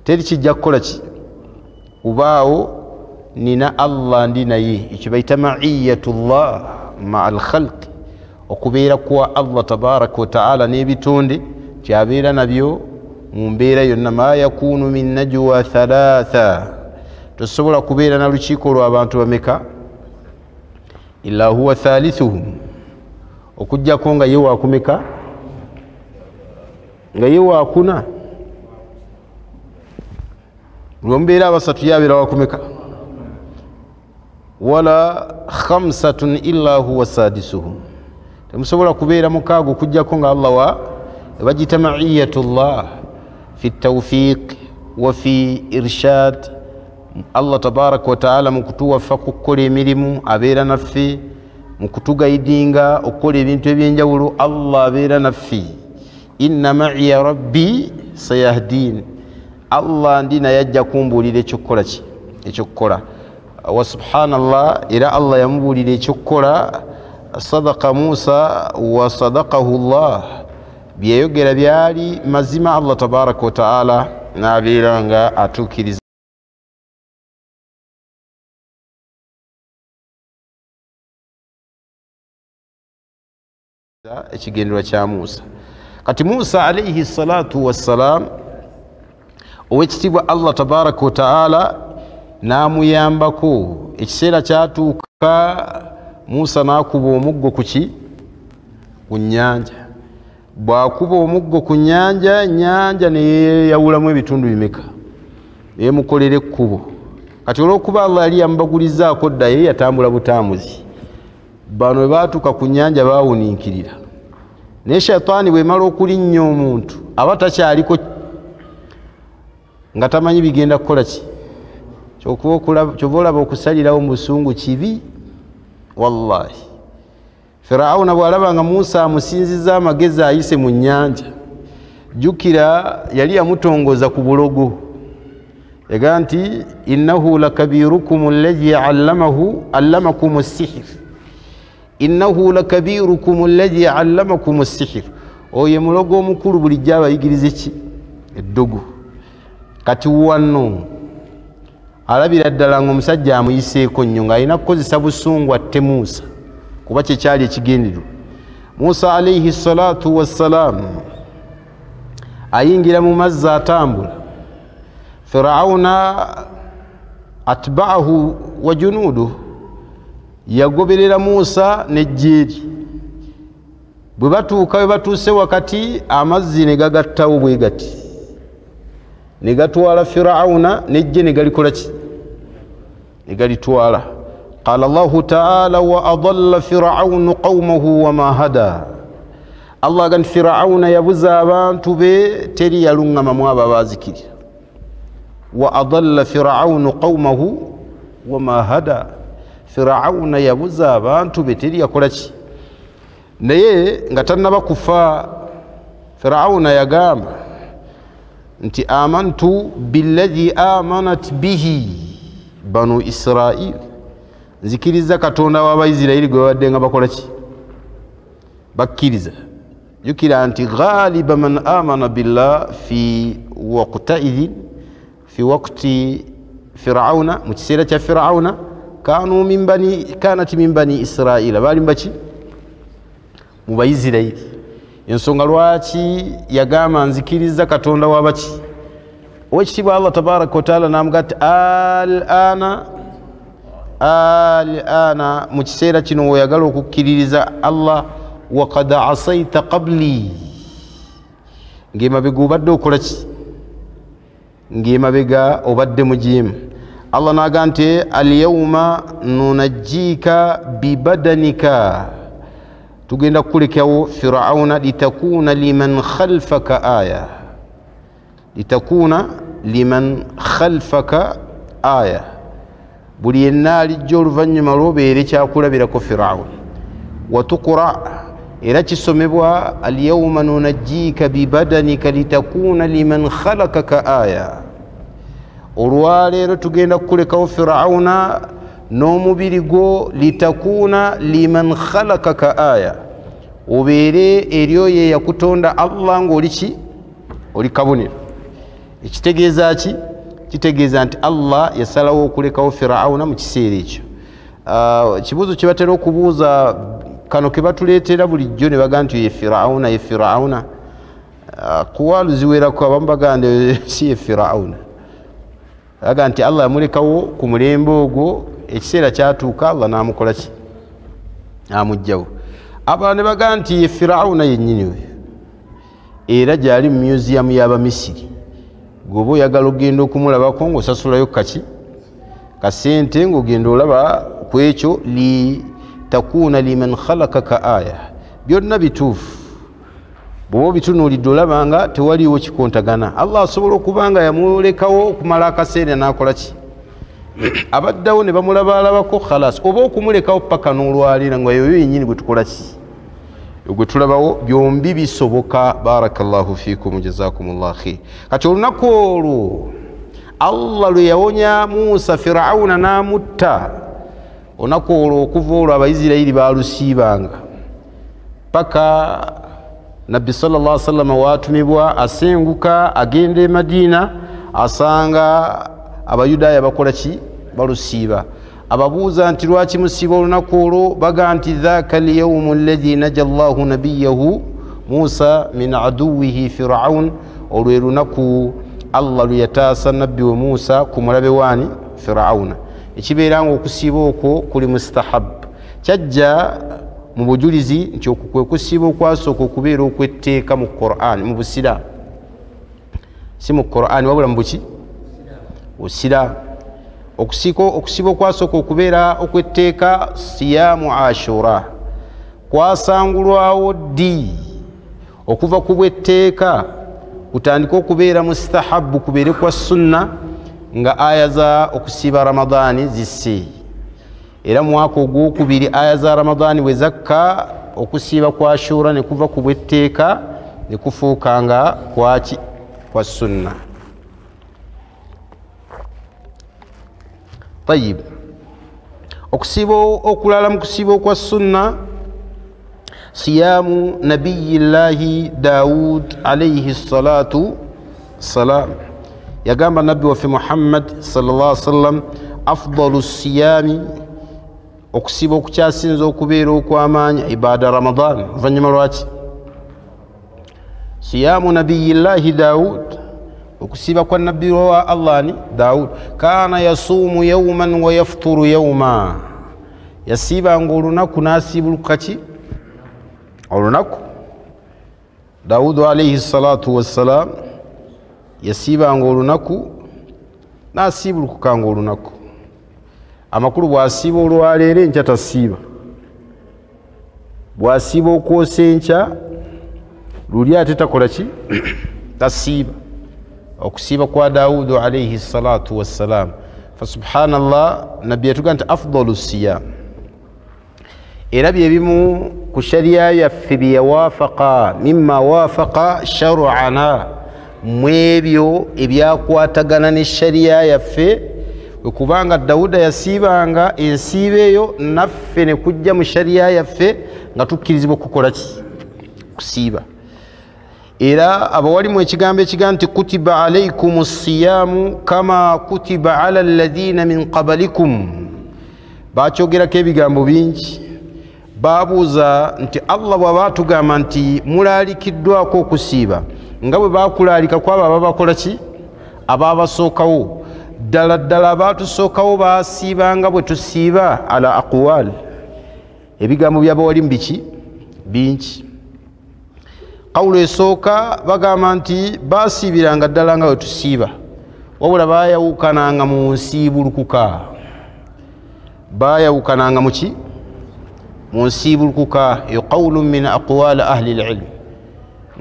teri kijja kukola ki ubaawo nina Allah ndi naye ekyo bayita ma'iyatullah ma'al khalqi okubeera kwa Allah tabaraka wa ta'ala n'ebitonde kyabeera nabyo mu mbeera yonna ma yakunu min najwa thalatha tosobola kubeera na lukiiko lw'abantu bameka illa huwa thalithuhum okujjako nga ye waakumeka nga ye waakuna lwombeera abasatu yabeera wakumeka wala khamsatun illa huwa sadisuhum temusobola kubeera mukaago okujjako nga Allah wa bagita ma'iyatullah fi tawfiq wa fi irshad Allah tabaraka wa ta'ala mukutuwaffa kukola emirimu abeera naffe mukutugaidinga okukola ebintu ebyenjawulo Allah abeera naffe inna ma'iya rabbi sayahdin Allah ndina yajja kumbuulira ekyokukola wa subhanallah era Allah yamubuulira ekyokukola sadaqa Musa wa sadaqahu Allah byeyogera byali mazima Allah tabaraka wa ta'ala n'abeera nga atuukiriza ekigendera kya Musa kati Musa alayhi salatu wassalam owekitibwa Allah tabaraka wa ta'ala n'amuyambako ekiseera kyatuuka Musa n'akuba omuggo ku nnyanja bw'akuba omuggo ku nnyanja ne yeeyawulamu ebitundu bimeka yeemukolera ekkubo kati olw'okuba Allah yali yambagulizaako dda ye yatambula butambuzi bano bwe baatuuka ku nnyanja baawuniikirira naye shayitaani bw'emala okulinnya omuntu aba takyaliko nga tamanyi bigenda kukola ki kyova olaba okusalirawo mu busungu kibi wallahi Firawuna bw'alaba nga Musa amusinziza amagezi ayise mu nnyanja jjukira yali yamutongoza ku bulogo yaga nti innahu lakabirukum alladhi allamakum as-sihr innahu lakabirukum alladhi allamakum as-sihr oye mulogo omukulu bulijjo abayigirize ki eddogo kati wano alabira ddala ng'omusajja amuyiseeko nnyo ng'alina kukozesa busungu atte Musa kuba kyekyali ekigendererwa Musa alayhi salatu wassalam ayingira mu mazzi atambula Firawuna atba'ahu wa junuduhu yagoberera Musa n'ejjeeri bwe batuuka we batuuse wakati amazzi ne gagattawo bwe gati ne gatwala Firawuna n'ejje ne galikola ki ne galitwala qala Allahu ta'ala wa adalla Firawunu qawmahu wa ma hada Allah agamba Firawuna yabuza abantu be teri yaluŋŋama mu abo abaazikirira wa adalla Firawunu qawmahu wa ma hada Firawuna yabuza abantu be teri yakola ki naye nga tannaba kufa Firawuna yagamba nti amantu billadhi amanat bihi banu Israil nzikiriza katonda w'Abayisirayiri gwe babadde nga bakola ki bakkiriza jukira nti ghaliba man amana billah fi waqti Firawuna mu kiseera kya Firawuna kanat min bani Israila bali mbaki mu Bayisirayiri ensonga lwaki yagamba nzikiriza katonda w'abaki owekitiibwa Allah tabaraka wa taala namugati al'ana mu kiseera kino oyagala okukkiririza Allah waqad asaita qabli ng'emabega obadde okola ki ng'emabega obadde mujiimu Allah naga nti alyawma nunajjika bibadanika tugenda kukulekawo Firawuna litakuna liman khalfaka aya buli yenna alijja oluvannyuma lw'obeere kyakulabirako Firawuna watukura era kisomebwa alyawma nunajjika bibadanika litakuna liman khalakaka aya olwaleero tugenda kukulekawo Firawuna n'omubiri gwo litakuna liman khalakaka aya obeere eri oyo eyakutonda Allah ng'oli ki oli kabonero ekitegeeza ki kitegeeza nti Allah yasalawo okulekawo Firawuna mu kiseera ekyo kibuuzo kye batera okubuuza kano ke batuleetera bulijjo ne baga nti ye Firawuna kuwaalu ziwerako abamu bagamba si ye Firawuna baga nti Allah yamulekawo ku mulembe ogwo ekiseera kyatuuka Allah n'amukola ki amugjawo abalala ne baga nti ye Firawuna yennyini we era gyali mu myuziyamu y'Abamisiri gwoba oyagala okugenda okumulabako ng'osasulayo kaki kasente ng'ogenda olaba ku ekyo litakuna liman khalakaka aya byonna bituufu bw'oba obitunuulidde olaba nga tewaliiwo kikontagana Allah asobola okuba nga yamulekawo okumala akaseera n'akola ki abaddawo ne bamulabalabako khalas oba okumulekawo paka n'olwalira nga yoyo yennyini gwe tukola ki gwe tulabawo byombi bisoboka barakallahu fikum jazakumullah khair kati olunaku olwo Allah lwe yawonya Musa Firawuna n'amutta olunaku olwo okuva olwo Abayisirayiri baalusiibanga paka Nabbi sallallahu alaihi wasallam waatumibwa asenguka agenda e Madina asanga Abayudaaya bakola ki balusiiba ababuuza nti lwaki musiiba olunaku olwo baga nti dhaaka alyawmu alladhi naja Allahu nabiyahu Musa min aduwihi Firawun olwe lunaku Allah lwe yataasa nabbi we Musa ku mulabe waani Firawuna ekibeera nga okusiiba okwo kuli mustahab kyajja mu bujulizi nti okwo kwe kusiiba okwasooka okubeera okwetteeka mu Qur'an mu busiraamu si mu Qur'an wabula mu buki busiraamu okusiba okwasooka okubeera okwetteeka siyaamu ashura, kwasangulwawo ddi okuva ku bwetteeka kutandika okubeera mustahabu, kubeere kwa sunna nga aya za okusiba ramadaani zisse. Era mwaka ogwokubiri aya za ramadaani bwe zakka, okusiba kwa ashura ne kuva ku bwetteeka ne kufuuka nga kwaki kwa sunna. Tayib, okusiba okulala mu kusiba okwa sunna siyamu nabiyillahi Daud alayhi salatu salam. Yagamba nabbi waffe Muhammad sallallahu alaihi wasallam, afdalu siyami, okusiba okukyasinza okubeera okw'amaanyi ibada Ramadan. Oluvannyuma lwaki? Siyamu nabiyillahi Daud, okusiba kwa nabbi wa Allah ni Daud. Kana yasuumu yawman wa yafturu yawma, yasibanga olunaku n'asiibuluka ki? Olunaku. Daud alayhi salatu wassalam yasibanga olunaku n'asiibulukanga olunaku. Amakulu bw'asiiba olwaleero enkya tasiiba, bw'asiiba okwosa enkya luli ate takola ki? Tasiiba. Okusiba kwa Daud alayhi salatu wassalam. Fa subhanallah, nabbi yatuga nti afdalu siyam. Era byebimu ku shariya yaffe bye yawafaqa mimma wafaqa shar'ana, mu ebyo ebyakwatagana ne shariya yaffe. Kubanga Dawuda yasiibanga ensiiba eyo, naffe ne kujja mu shariya yaffe nga tukkirizibwa okukola ki? Kusiiba. Era abawalimu ekigambo ekiga nti kutiba alaykum siyamu kama kutiba ala alladhina min qablikum, bakyogerako ebigambo bingi. Babuuza nti Allah bw'aba atugamba nti mulaalikiddwako okusiiba nga bwe bakulaalika kwabo ababakola ki? Ababasookawo. Ddala ddala abaatusookawo baasiibanga bwe tusiiba? Ala aqwal. Ebigambo by'abawalimu biki? Bingi. Qawlu esooka bagamba nti baasiibiranga ddala nga bwe tusiiba, wabula baayawukananga mu nsiibulukuka. Baayawukananga mu ki? Mu nsiibulukuka. Eyo qawlu min aqwal ahli alilm.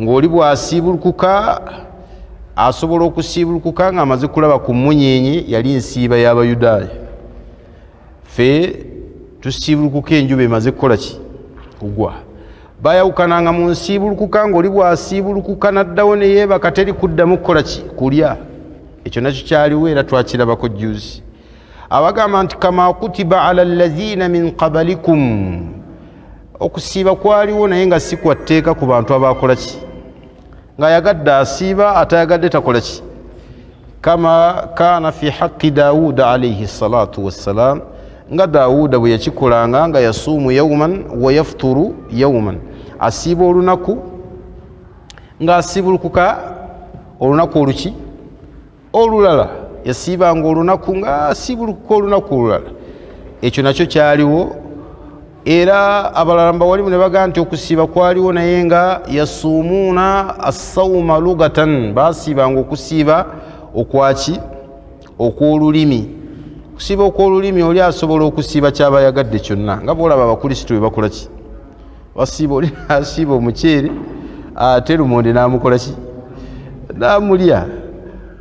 Ng'oli bw'asiibulukuka asobola okusiibulukuka ng'amaze kulaba ku munyenye yali nsiiba y'Abayudaaya. Ffe tusiibulukuka enjuba emaze kukola ki? Kugwa. Bayawukananga mu nsiibulukuka, ng'oli bw'asiibulukuka n'addawo ne yeebaka teri kuddamu kukola ki? Kulya. Ekyo nakyo kyaliwo era twakirabako juzi. Abagamba nti kama kutiba ala alladhina min qablikum, okusiiba kwaliwo naye nga si kwa tteeka ku bantu abakola ki? Ng'ayagadde asiiba, atayagadde takola ki? Kama kana fi haqqi Dawuda alayhi salatu wassalam, nga Dawuda bwe yakikolanga nga yasuumu yawman wa yafturu yawman, asiiba olunaku ng'asiibulukuka olunaku oluki? Olulala. Yasiibanga olunaku ng'asiibulukuka olunaku olulala. Ekyo nakyo kyaliwo. Era abalala mbawalimu ne bagaa nti okusiiba kwaliwo naye nga yasuumuuna assawma lugatan, baasiibanga okusiiba okwaki? Okw'olulimi. Okusiiba okw'olulimi oli asobola okusiiba kyaba yagadde kyonna, nga bw'olaba abakrisitu bwe bakola ki? Basiiba, oli asiiba omuceere ate lumonde n'amukola ki? N'amulya.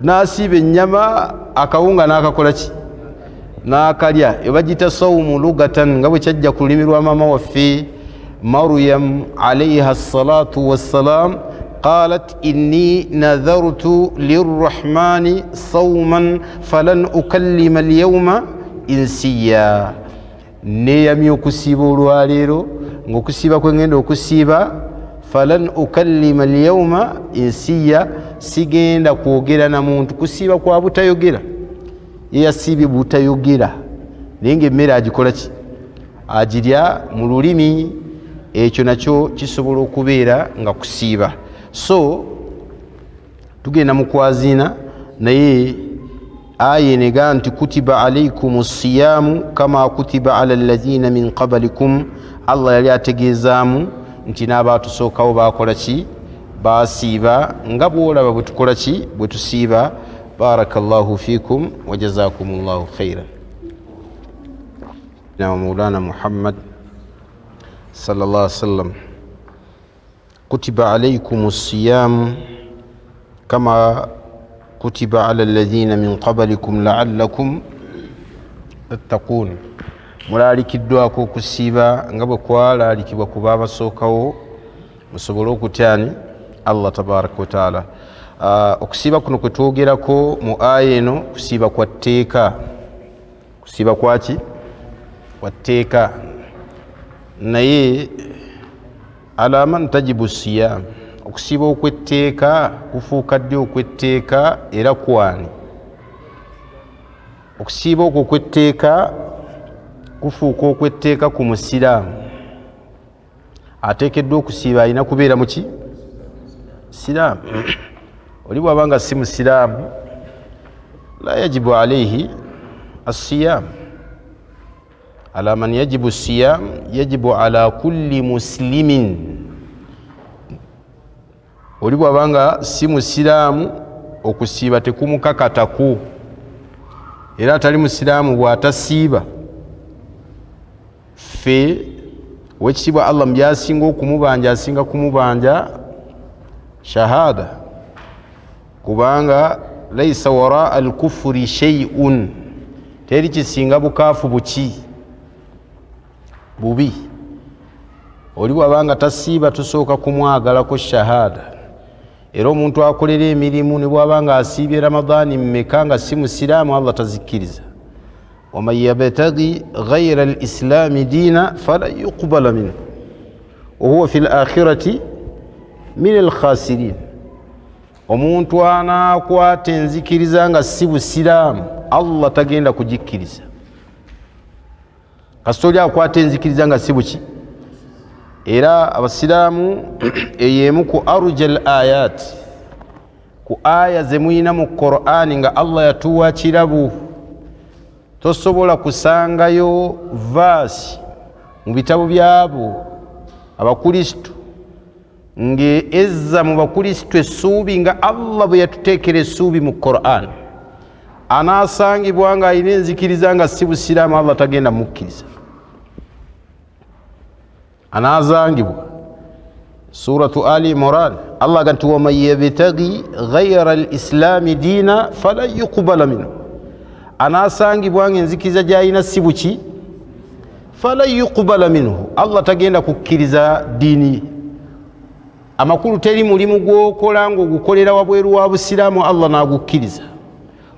N'asiiba ennyama akawunga n'akakola ki? N'akalya. Ebagita sawmu lugatan, nga bwe kyajja ku lulimi lwa maama waffe Maryam alayha salatu wassalam, qalat inni nadhartu lirrahmani sawman falan ukallima alyawma insiya. Neeyamye okusiiba olwaleero, ng'okusiiba kwe ngenda okusiiba falan ukallima alyawma insiya, sigenda kwogera na muntu. Kusiiba kwa butayogera. Ye yasiibye butayogera, naye ng'emmere agikola ki? Agirya mu lulimi. Ekyo nakyo kisobola okubeera nga kusiiba. So tugenda mu kwaziina, naye aya enega nti kutiba alaykum siyamu kama kutiba ala alladhina min qablikum. Allah yali ategeezaamu nti n'abaatusookawo baakola ki? Baasiiba nga bw'olaba bwe tukola ki? Bwe tusiiba بارك الله فيكم وجزاكم الله خيرا. مولانا محمد صلى الله عليه وسلم كتب عليكم الصيام كما كتب على الذين من قبلكم لعلكم تتقون. mulaalikiddwa okusiiba nga bwe kwalaalikibwa ku baabasookawo musobole okutyani Allah tabaraka wa taala. Okusiiba kuno kwe twogerako mu aya eno kusiiba kwa tteeka. Kusiiba kwaki? Kwa tteeka. Naye ala man tajibu siyam, okusiiba okwetteeka kufuuka ddi okwetteeka era kwani? Okusiiba okwo okwetteeka kufuuka okwetteeka ku musiraamu. Ateekeddwa okusiiba alina kubeera muki? Siraamu. Oli bw'abanga si musiraamu la yajibu alayhi as-siyam. Ala man yajibu as-siyam yajibu ala kulli muslimin. Oli bw'abanga si musiraamu okusiiba tekumukakataku, era atali musiraamu bw'atasiiba fe wekitibwa Allah mbyasinga okumubanja asinga kumubanja shahada, kubanga laisa wara al-kufri shay'un, teri kisinga bukaafu buki bubi. Oli bw'abanga tasiiba tusooka kumwagalako shahada. Era omuntu akolera emirimu ne bw'abanga asiibye Ramadani mmeka nga si musiraamu Allah tazikkiriza. ومن يبتغي غير الإسلام دينا فلا يقبل منه وهو في الآخرة من الخاسرين. omuntu anakwata enzikiriza nga si busiraamu Allah tagenda kugikkiriza. kasita oli akwata enzikiriza nga si buki. Era abasiraamu eyemu ku arujal ayat, ku aya ze muyina mu Qur'ani nga Allah yatuwa kirabu. Tosobola kusangayo vaasi mu bitabo byabo abakristo ng'ezza mu bakristo essuubi nga Allah bwe yatuteekera essuubi mu Qur'an. Anaasangibwa nga alina enzikiriza nga si busiraamu Allah tagenda mukkiriza. Anaasangibwa suratu Ali Imran Allah ganti waman yabtaghi ghayra al-islami diina falan yuqbala minhu. Anaasangibwa nga enzikiriza gy'alina si buki falan yuqbala minhu, Allah tagenda kukkiriza diini. Amakulu teri mulimu gw'okola ng'ogukolera wabweru wa busiraamu Allah n'agukkiriza.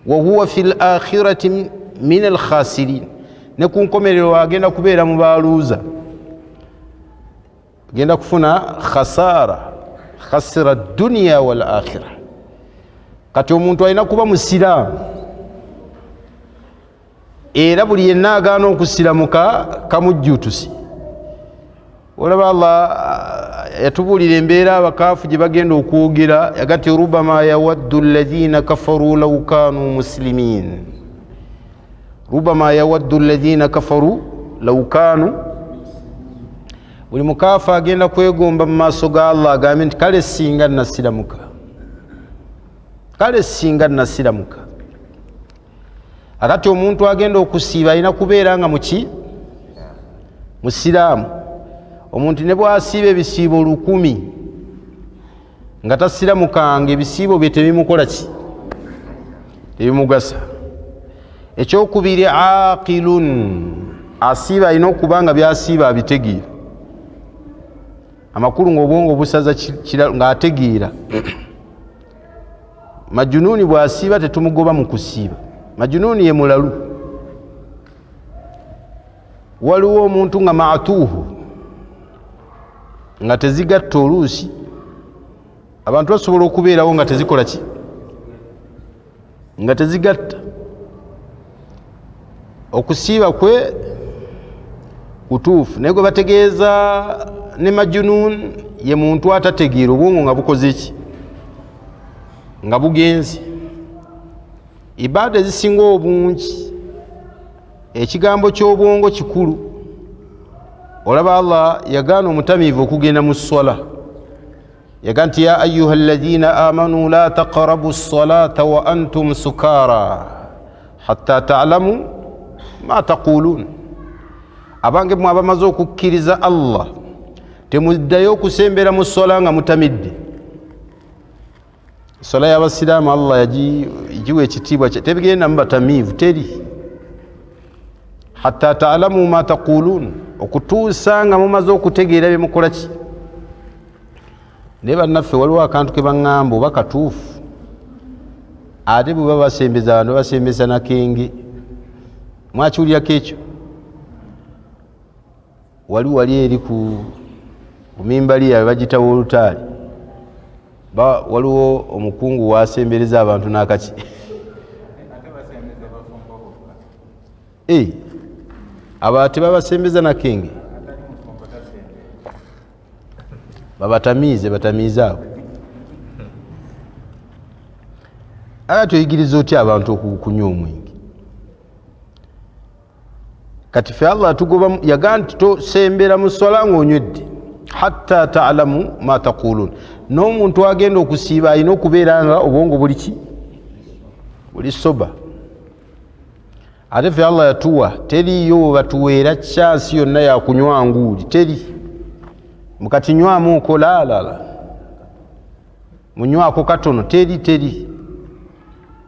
wa huwa fil akhirati min al khasirin, ne ku nkomerero agenda kubeera mu baaluuza, agenda kufuna khasara, khasira dunya wal akhirah. Kati omuntu alina kuba musiraamu era buli yenna agaana okusiramuka kamujjuutusi. Olaba Allah yatubuulira embeera abakaafu gye bagenda okwogera, yagati rubama yawaddu alladhina kafaru law kanu muslimin. Rubama yawaddu alladhina kafaru law kanu. Buli mukaafu agenda kwegomba mu maaso ga Allah agambe nti kale singa nasiramuka, kale singa nasiramuka. Akati omuntu agenda okusiiba alina kubeera nga muki? Musiraamu. Omuntu ne bw'asiiba ebisiibo 100 nga tasiramukanga, ebisiibo bye tebimukola ki? Tebimugasa. Ekyokubiri aqilun, asiiba alina okuba nga byasiiba abitegeera. Amakulu ng'obwongo busaza ng'ategeera. Majununi bw'asiiba tetumugoba mu kusiiba. Majununi ye mulalu. Waliwo omuntu nga maatuuhu nga tezigatta oluusi, abantu basobola okubeerawo nga tezikola ki? Nga tezigatta. Okusiiba kwe kutuufu, naye gwe bategeeza ne majunun ye muntu atategeera, obwongo nga bukoze ki? Nga bugenzi. Ibaada ezisinga obungi ekigambo ky'obwongo kikulu. Olaba Allah yagaana omutamiivu okugenda mu swala. yaganti ya ayyuha alladhina amanu la taqrabu as-salata wa antum sukara hatta ta'lamu ma taqulun. Abange mwabamaze okukkiriza Allah temuddayo okusembera mu sola nga mutamidde. Sola y'abasiraamu Allah yagiwa ekitiibwa tebigenda mubatamiivu teri. Hatta ta'lamu ma taqulun, okutuusa nga mumaze okutegeera bye mukola ki. Naye bannaffe waliwo akantu ke baŋŋamba oba katuufu, ate bwe baba basembeza abantu basembesa nakenge. Mwakiwulyako ekyo? Wali eri ku mimbali yaabwe bagitawo olutaali, waliwo omukungu wasembereza abantu n'akaki aba tebabasembeza nakenge, batamiize abo. Ate oyigiriza otya abantu okunywa omwenge? Kati fe Allah tugoba yaga nti tosembera mu swala ng'onywedde. Hatta ta'lamu ma taqulun. N'omuntu agenda okusiiba alina okubeera nga obwongo buli soba. Ate fe Allah yatuwa teriyo batuweera chance yonna ya kunywa nguuli teri. Mukati nywamu okolala munywako katono teri.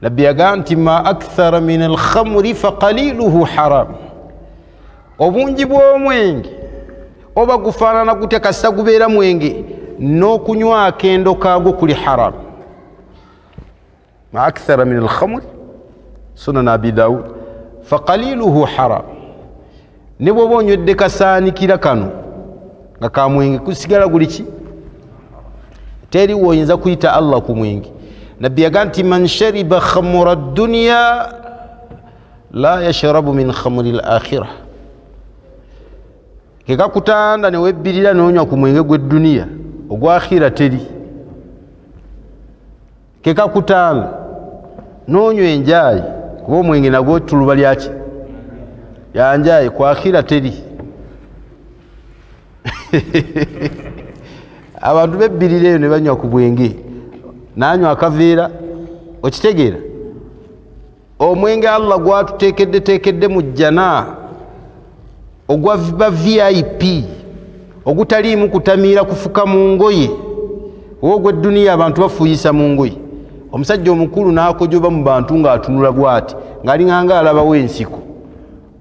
Nabbi yaga nti ma akthara min al-khamri fa qaliluhu haram. Obungi bw'omwenge oba gufaanana gutya kasita gubeera mwenge n'okunywa akendo kaago kuli haram. Ma akthara min al-khamri sunan Abi Dawud fa qaliluhu haram. Ne bw'oba onywedde kasaanikira kano nga ka mwenge kusigala guli ki? Teri woyinza kuyita Allah ku mwenge. Nabbi yaga nti man shariba khamra ad-dunya la yashrabu min khamri al-akhirah. Keka kutanda ne webbirira n'onywa ku mwenge gw'edduniya ogwa akhira teri. Keka kutanda n'onywa enjaayi kuba omwenge nagwo tuluba lyaki ya njaayi ku akhira teri. Abantu bebbirira eyo ne banywa ku mwenge nanywa akaveera. Okitegeera omwenge Allah gwatuteekedde mu jjana ogwa VIP ogutaliimu kutamiira kufuka mu ngoye ogw'edduniya abantu bafuuyisa mu ngoye. Omusajja omukulu n'akojoba mu bantu ng'atunula bw'ati ng'alinganga alabawo ensiko,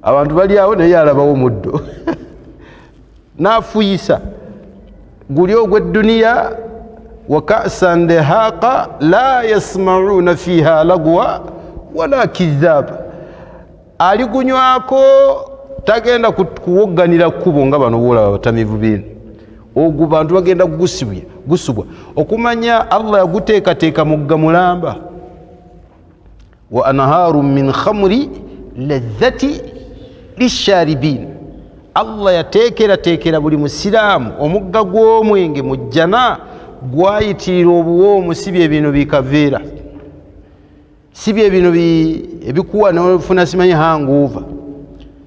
abantu bali awo naye alabawo muddo n'afuuyisa. Guli ogw'edduniya wa ka'san dihaqa la yasma'una fiha lagwa wala kidhaba. Aligunywako tagenda kuwogganira kkubo nga bano boolaba batamivu bino. Ogwo bantu bagenda gusubwa okumanya Allah yaguteekateeka mugga mulamba. Wa anharu min khamri ladhati lisharibin. Allah yateekera buli musiraamu omugga gw'omwenge mu jjana gwayitirira obuwoomu. Si bye bino bikaveera, si bye bino ebikuwa n'ofuna simanyi hangover.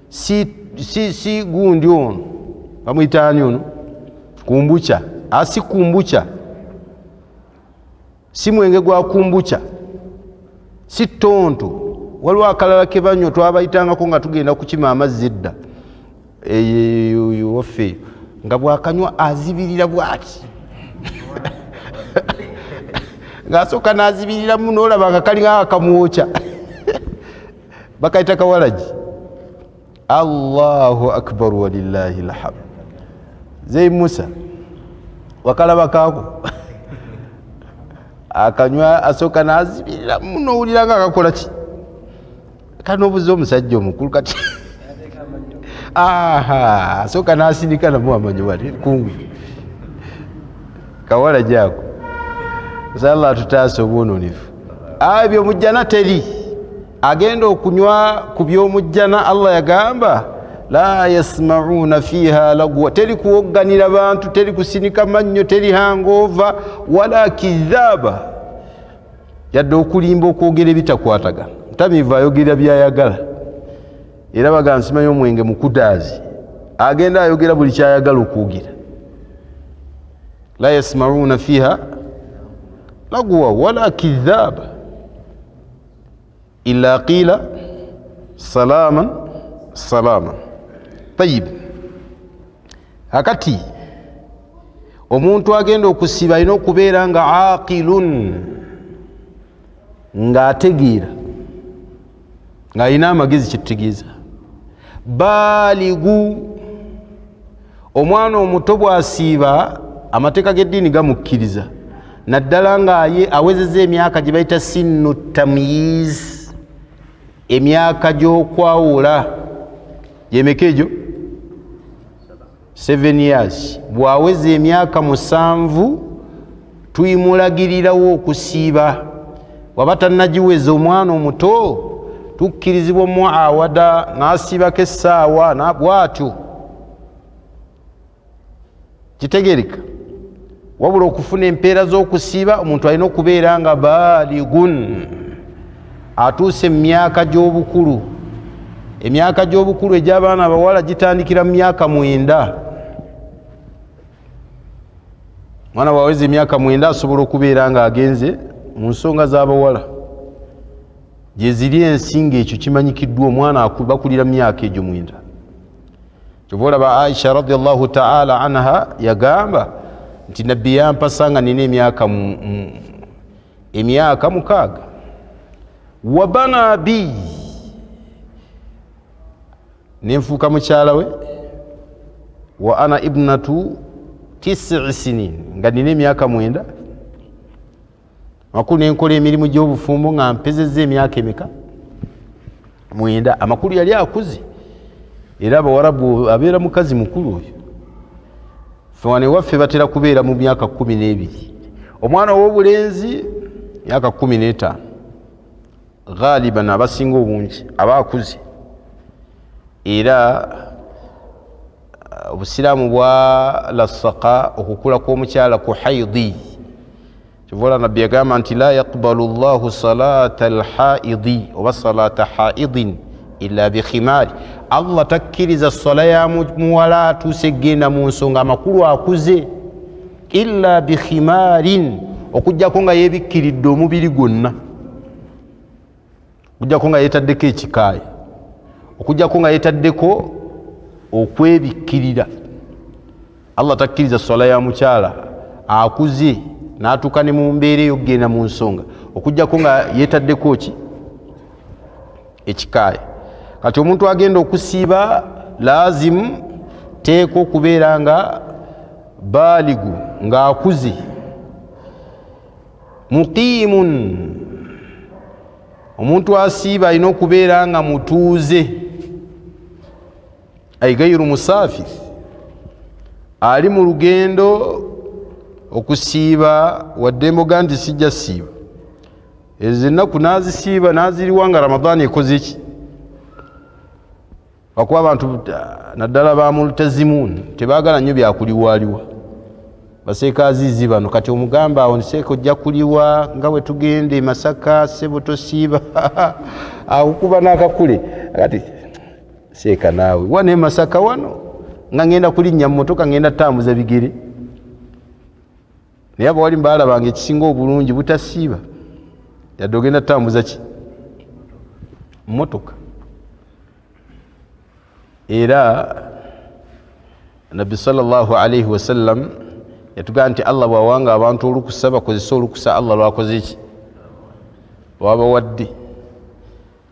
Si gundi ono bamuyitaani ono kumbucha, asi kumbucha, si mwenge gwa kumbucha, si tonto. Waliwo akalala ke banywa twabayitangako nga tugenda kukima amazzi edda waffe nga bwakanywa azibirira bwati ng'asooka n'azibiriramu n'olaba nga kalinga akamwokya bakayita kawalaji. Allahu akbar walillahi alhamd. Zey Musa wakalaba kaako akanywa asooka n'azibiriramu n'owulira nga akakola ki? Kanoobuza omusajja omukulu kati asooka n'asindika namu amanyi wali kungu kawala jako. Allah atutaase obwononefu. Ebyo mu jjana teri. Agenda okunywa ku by'omujjana Allah yagamba la yasma'una fiha lagwa. Teri kuwogganira bantu, teri kusinika mannyo, teri hangover wala kidhaba. Yadde okulimba okwogera ebitakwatagana. Mutamiivu ayogera byayagala. Era baga nsimanyi omwenge mukudaazi agenda ayogera buli kyayagala okwogera. la yasma'una fiha lagwa wala kidhaba illa qila salaman salama. Tayib, hakati omuntu agenda okusiba alina okubeera nga aqilun, nga ategeera, nga alina amagezi kyetutegeeza. Baligu, omwana omuto bw'asiiba amateeka g'eddiini gamukkiriza, naddala nga awezezza emyaka gye bayita sinnu tamyiz, emyaka gy'okwawula. Gyemeka egyo? 7 years. Bw'aweza emyaka 7 tuyimulagirirawo okusiiba. Waba tannagiweza omwana omuto tukkirizibwa muawada n'asiibako essaawa bw'atyo. Kitegereka? Wabula okufuna empeera z'okusiiba omuntu alina okubeera nga baligun, atuuse mu myaka gy'obukulu. Emyaka gy'obukulu egy'abaana abawala gitandikira mu myaka 9. Mwana waweze emyaka 9 asobola okubeera nga agenze mu nsonga z'abawala. Gye ziri ensinga, ekyo kimanyikiddwa, omwana bakulira mu myaka egyo 9. Kyova olaba Aisha radiyallahu ta'ala anha yagamba nti nabbi yampasa nga nina emyaka 6. Wabana bi, nenfuuka mukyala we, wa ana ibnatu 9 sinin, nga nina emyaka 9. Amakulu nenkola emirimu gy'obufumbo nga mpezezza emyaka emeka 9. Amakulu yali akuze, era Abawarabu abeera mukazi mukulu oyo. Ffe wano ewaffe batera kubeera mu myaka 12. Omwana ow'obulenzi myaka 15. Ghaliban abasinga obungi aba akuze. Era obusiraamu bwa lasaka okukula kw'omukyala ku haidi. Kyova nabbi yagamba nti la yaqbalu llahu salata alhaidi oba salata haidin illa bikhimari. Allah takkiriza sala ya muwala atuuse genda mu nsonga amakulu akuze, illa bikhimarin, okujjako nga yebikkiridde omubiri gwonna, okujjako nga yeetaddeko ekikaaya, okujjako nga yeetaddeko okwebikkirira. Allah takkiriza sala ya mukyala akuze n'atuuka ne mu mbeera ey'okugenda mu nsonga, okujjako nga yeetaddeko ki? Ekikaaya. Kati omuntu agenda okusiiba lazimu teeka okubeera nga baligu, nga akuze. Muqimun, omuntu asiiba alina okubeera nga mutuuze, ay gairu musafir, ali mu lugendo okusiiba wadde mboga nti sijja siiba. Ezo ennaku n'azisiiba n'aziriwa nga Ramadani ekoze ki? Lwakuba abantu naddala ba multazimun tebaagala nnyo byakuliwaliwa. Baseeka aziizi bano kati omugamba awo nseeka ojja kuliwa nga bwe tugende Masaka ssebo tosiiba akukuba n'akakule. Kati seeka naawe wane Masaka wano nga ngenda kulinnya mu motoka ngenda tambuza bigere. Naye abawali mbaalabanga ekisinga obulungi butasiiba yadde ogenda tambuza ki? Motoka. Era Nabbi sallallahu alayhi wa sallam yatugamba nti Allah bw'awanga abantu olukusa bakozesa olukusa Allah lwakoze ki? Lwabawadde.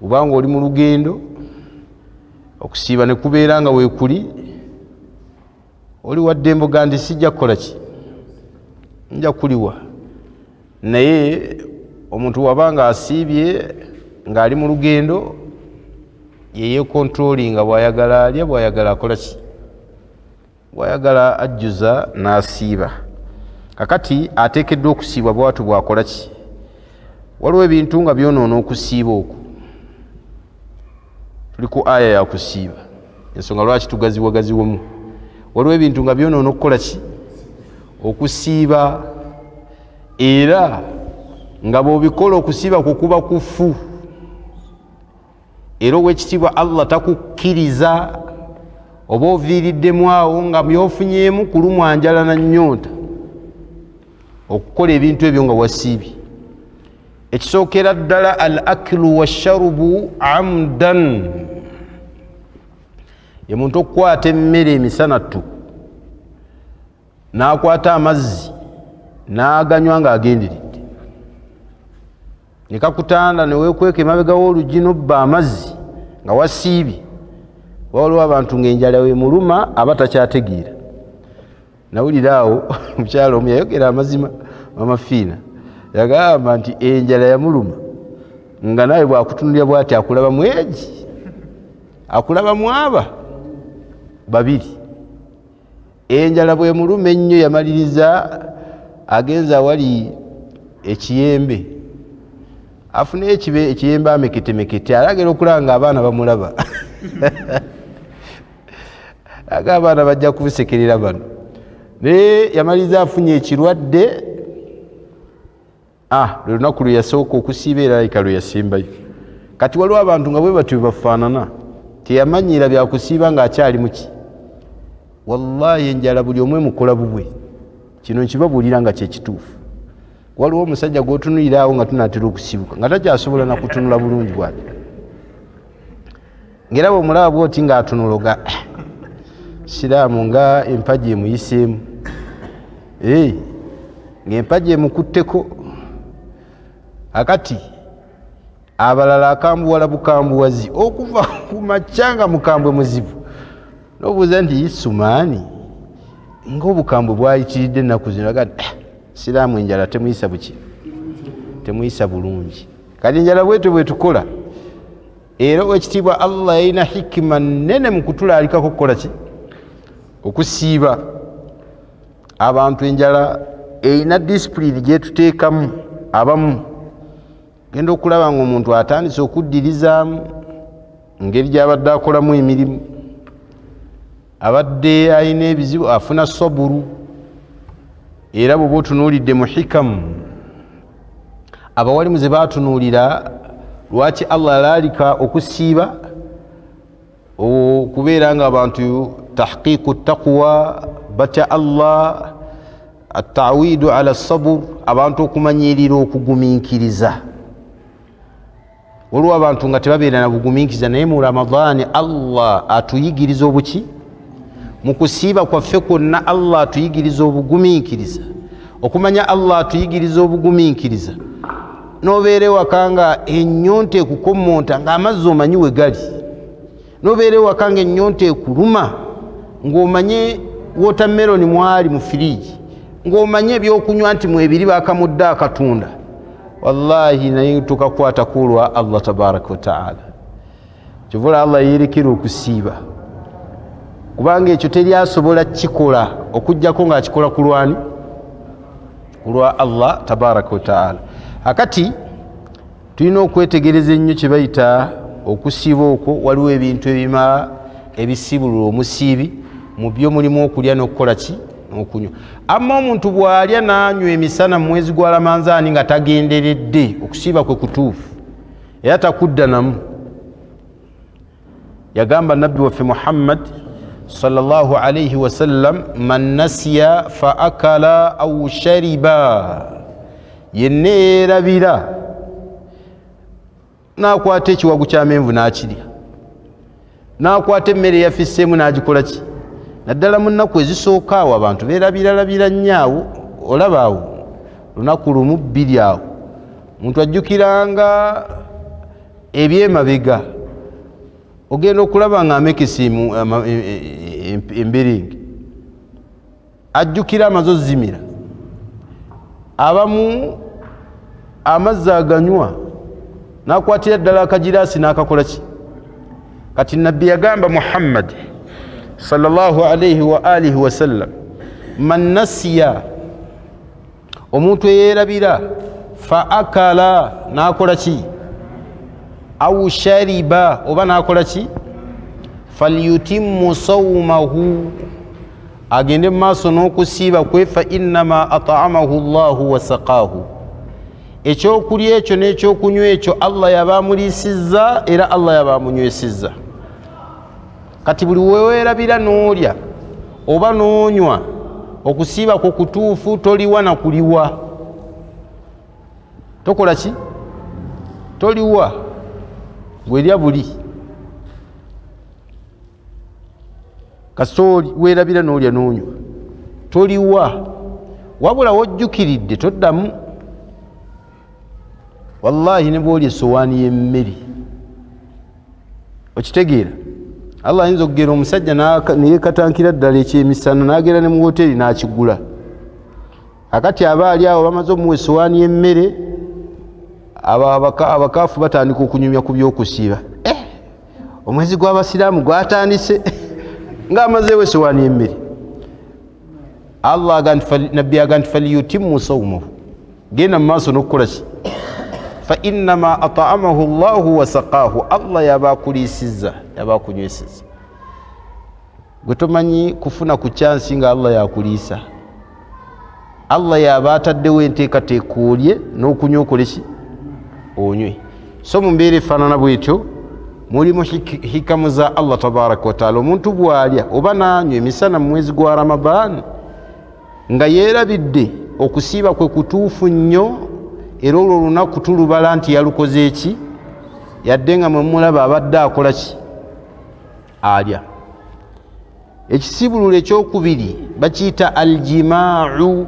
Kubanga oli mu lugendo okusiiba ne kubeera nga weekuli, oli wadde emboga ndi sijja kukola ki? Nja kuliwa. Naye omuntu wabanga asiibye ng'ali mu lugendo yeye controlling bwayagala alya, bwayagala akola ki? Bwayagala ajjuza n'asiiba. Kakati ateekeddwa okusiibwa bwatu bwakola ki? Waliwo ebintu nga byonoona okusiiba okwo. Tuli ku aya ya kusiiba, ensonga lwaki tugaziwagaziwemu. Waliwo ebintu nga byonoona okukola ki? Okusiiba. Era nga bw'obikola okusiiba kukuba kufu. Era ow'ekitiibwa Allah takukkiriza oba oviiriddemu awo nga byofunyeemu kulumwa njala na nnyonta okukola ebintu ebyo nga wasiibye. Ekisookera ddala al aklu washarubu amdan, ye muntu okukwata emmere emisana ttu n'akwata amazzi n'aganywa ng'agenderedde, ne kakutanda ne weekweka emabega w'oluggi n'obba amazzi nga wasiibye. Waliwo abantu ng'enjala wemuluma aba takyategeera. Nawulira awo omukyalo omu yayogera amazima, Mama Fiina yagamba nti enjala yamuluma nga nawe bwakutunulira bw'ati akulaba mwegi, akulaba mwaba babiri. Enjala bwe muluma ennyo yamaliriza agenza awali ekiyembe afune ekiyembe ameketemekete, alagera okulaba nga abaana bamulaba aga abaana bajja kubusekerera bano. Naye yamaliriza afunye ekirwadde. Lwe lunaku lwe yasooka okusiiba era alika lwe yasembayo. Kati waliwo abantu nga bwe batyo bafaanana, teyamanyira byakusiiba ng'akyali muki. Wallahi enjala buli omwe mukola bubwe, kino nkibabuulira nga kyekituufu. Waliwo omusajja gw'otunulira awo nga tunaatera okusibuka nga takyasobola nakutunula bulungi bwati, ng'era bw'omulaba bw'oti ng'atunuloga siraamu nga empagi emuyiseemu, ng'empagi emukutteko. Akati abalala akambuwala bukambuwazi okuva ku makya nga mukambwe muzibu, n'obuuza nti Isumaani ng'obukambwe bwayitiridde ennaku zino, agati siraamu enjala temuyisa buki, temuyisa bulungi. Kati enjala bwetyo bwe tukola. Era owekitiibwa Allah yalina hikima nnene mu kutulaalikako okukola ki, okusiiba. Abantu enjala erina disipulini gyetuteekamu. Abamu genda okulaba ng'omuntu atandise okuddirizaamu ngeri gy'abadde akolamu emirimu, abadde alina ebizibu, afuna saburu. Era bw'oba otunuulidde mu hikamu abawalimu ze baatunuulira lwaki Allah alaalika okusiiba, okubeera nga abantu tahqiiqu taqwa, batya Allah, atawidu ala sabur, abantu okumanyirira okugumiikiriza. Waliwo abantu nga tebabeera na bugumiikiriza, naye mu Ramadaani Allah atuyigiriza obuki, mu kusiiba kwaffe kwonna Allah atuyigiriza obugumiikiriza, okumanya Allah atuyigiriza obugumiikiriza. N'obeera ewaka nga ennyonta ekukommonta ng'amazzi omanyi we gali, n'obeera ewaka nga ennyonta ekuluma ng'omanye watermelon mwali mu firiigi, ng'omanye ebyokunywa nti mwebiri bakamudde akatunda. Wallahi naye tukakwata kulwa Allah tabaraka wa ta'ala. Kyovula Allah yerekera okusiiba, kubanga ekyo teri asobola kikola okujjako ng'akikola kulwani, kulwa Allah tabaraka wa ta'ala. Akati tulina okwetegereza ennyo kye bayita okusiiba okwo. Waliwo ebintu ebima ebisibulula omusiibi, mu byo mulimu okulya n'okukola ki, n'okunywa. Amma omuntu bw'alya n'anywa emisana mu mwezi gwa Ramanzaani nga tagenderedde, okusiiba kwe kutuufu era takudda namu. Yagamba Nabbi waffe Muhammad sallallahu alayhi wa sallam, man nasiya fa akala aw shariba, yenna yeerabira n'akwata ekiwagu ky'amenvu n'akirya, n'akwata emmere eyafisseemu n'agikola ki. Naddala mu nnaku ezisooka awo abantu beerabiralabira nnyo awo. Olaba awo lunaku lumu bbiri awo omuntu ajjukiranga ebyemabega, ogenda okulaba nga amekesa emberenge, ajjukira amaze ozimira, abamu amazzi aganywa n'akwatira ddala akagiraasi n'akakola ki. Kati Nabbi yagamba Muhammad sallallahu alayhi wa alihi wa sallam, man nasiya, omuntu eyeerabira, fa akala, n'akola ki, aw shariba, oba n'akola ki, falyutimmu sawmahu, agende mu maaso n'okusiiba kwe, fa innama at'amahu Allahu wa saqaahu, ekyokulya ekyo n'ekyokunywa ekyo Allah yaba amuliisizza era Allah yaba amunywesizza. Kati buli weweerabira n'olya oba n'onywa okusiiba ko kutuufu toliwa na kuliwa tokola ki toliwa gwerya buli kasoli weerabira n'olya n'onywa toliwa wabula wojjukiridde toddamu wallahi ne bw'olya essowaani y'emmere okitegeera Allah ayinza okugera omusajja neyekatankira ddala ekyemisana n'agera ne mu woteri n'akigula akati aba ali awo bamaze omuwa essowaani y'emmere abakaafu batandika okunyumya ku by'okusiiba omwezi gw'abasiraamu gwatandise ng'amazeewo essowaani y'emmere Allah nabbi aga nti faliyutimmu sawmahu genda mu maaso n'okukola ki fa innama at'amahu Allahu wa saqaahu Allah yabakuliisizza yabakunywesezza gwe tomanyi kufuna ku kyansi nga Allah yakuliisa Allah yaba ataddewo enteekateeka olye n'okunywa okole ki onywe so mu mbeera efaanana bwetyo mulimu hikamu za Allah tabaraka wa taala omuntu bw'alya oba n'anywa emisana mu mwezi gwa Ramadaan nga yeerabidde okusiiba kwe kutuufu nnyo era olwo olunaku tulubala nti yalukoze eki yadde nga mwemulaba abadde akola ki alya ekisibulula ekyokubiri bakiyita aljimaau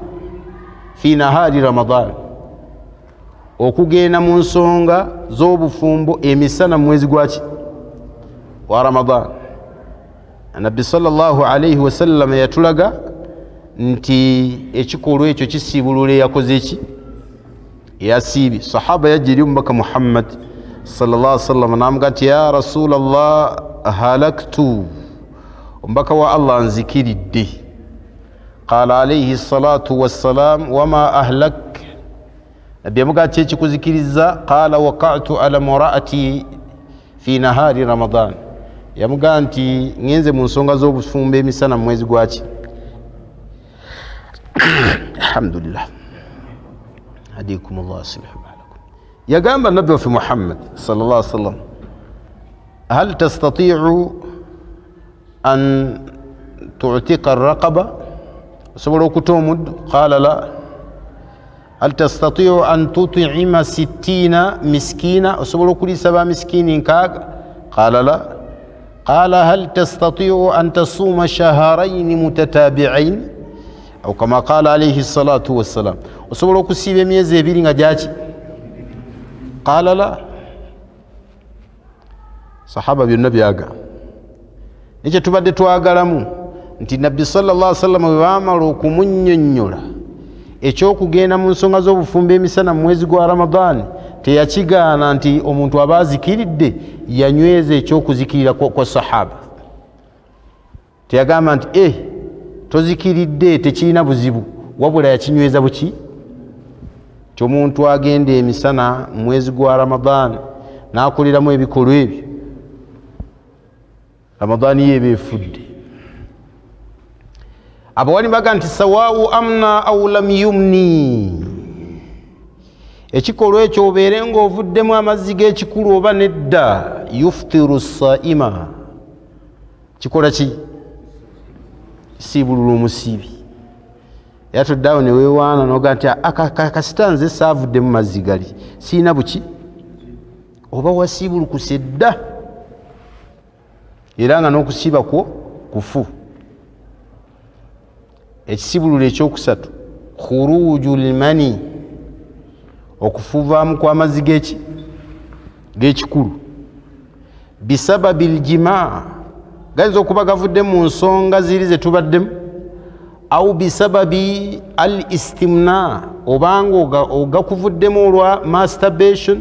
fi nahaari Ramadaan okugenda mu nsonga z'obufumbo emisana mu mwezi gwaki wa Ramadaan nabbi sallallahu alayhi wasallam yatulaga nti ekikolwa ekyo kisibulula yakoze eki yasiibi sahaba yajiri omubaka Muhammad sallallahu alaihi wasallam namuga nti ya Rasulallah halaktu omubaka wa Allah nzikiridde qala alayhi salatu wassalam wama ahlak nabbi yamuga nti ekikuzikiriza qala waqa'tu ala muraati fi nahari Ramadan yamuga nti ngenze mu nsonga z'obufumbo emisana mu mwezi gwaki alhamdulillah هديكم الله يصلح بالكم يا قام النبي في محمد صلى الله عليه وسلم هل تستطيع أن تعتق الرقبة سبلو كتومد قال لا هل تستطيع أن تطعم 60 مسكينة سبلو كل 7 مسكين كاك قال لا قال هل تستطيع أن تصوم شهرين متتابعين أو كما قال عليه الصلاة والسلام وسبلو كسيب ميزي بيرين جاجي قال لا صحابة بالنبي آقا نيجي تبدي تواغلمو nti nabbi sallallahu alaihi wasallam wamala okumunnyonnyola ekyokugenda mu nsonga z'obufumbo emisana mu mwezi gwa Ramadaan teyakigaana nti omuntu aba azikiridde yanyweza ekyokuzikirira kwa sahaba teyagamba nti tozikiridde tekirina buzibu wabula yakinyweza buki kyomuntu agenda emisana mu mwezi gwa Ramadaan n'akoleramu ebikolwa ebyo Ramadaan yeba efudde abawali baga nti sawaawu amna aw lam yumni ekikolwa ekyo obeere ng'ovuddemu amazzi g'ekikulu oba nedda yuftiru saima kikola ki siibulula omusiibi yatoddeawo ne weewaana n'oga nti kasita nze saavuddemu mazzi gali siina buki oba wasiibulukuse dda era nga n'okusiiba kwo kufu ekisibulula ekyokusatu khuruju lmani okufuvaamu kw'amazzi g'ekikulu bisababi ljimaa gayinza okuba gavudde mu nsonga ziri ze tubaddemu au bisababi al istimna obanga ogakuvuddemu olwa masturbation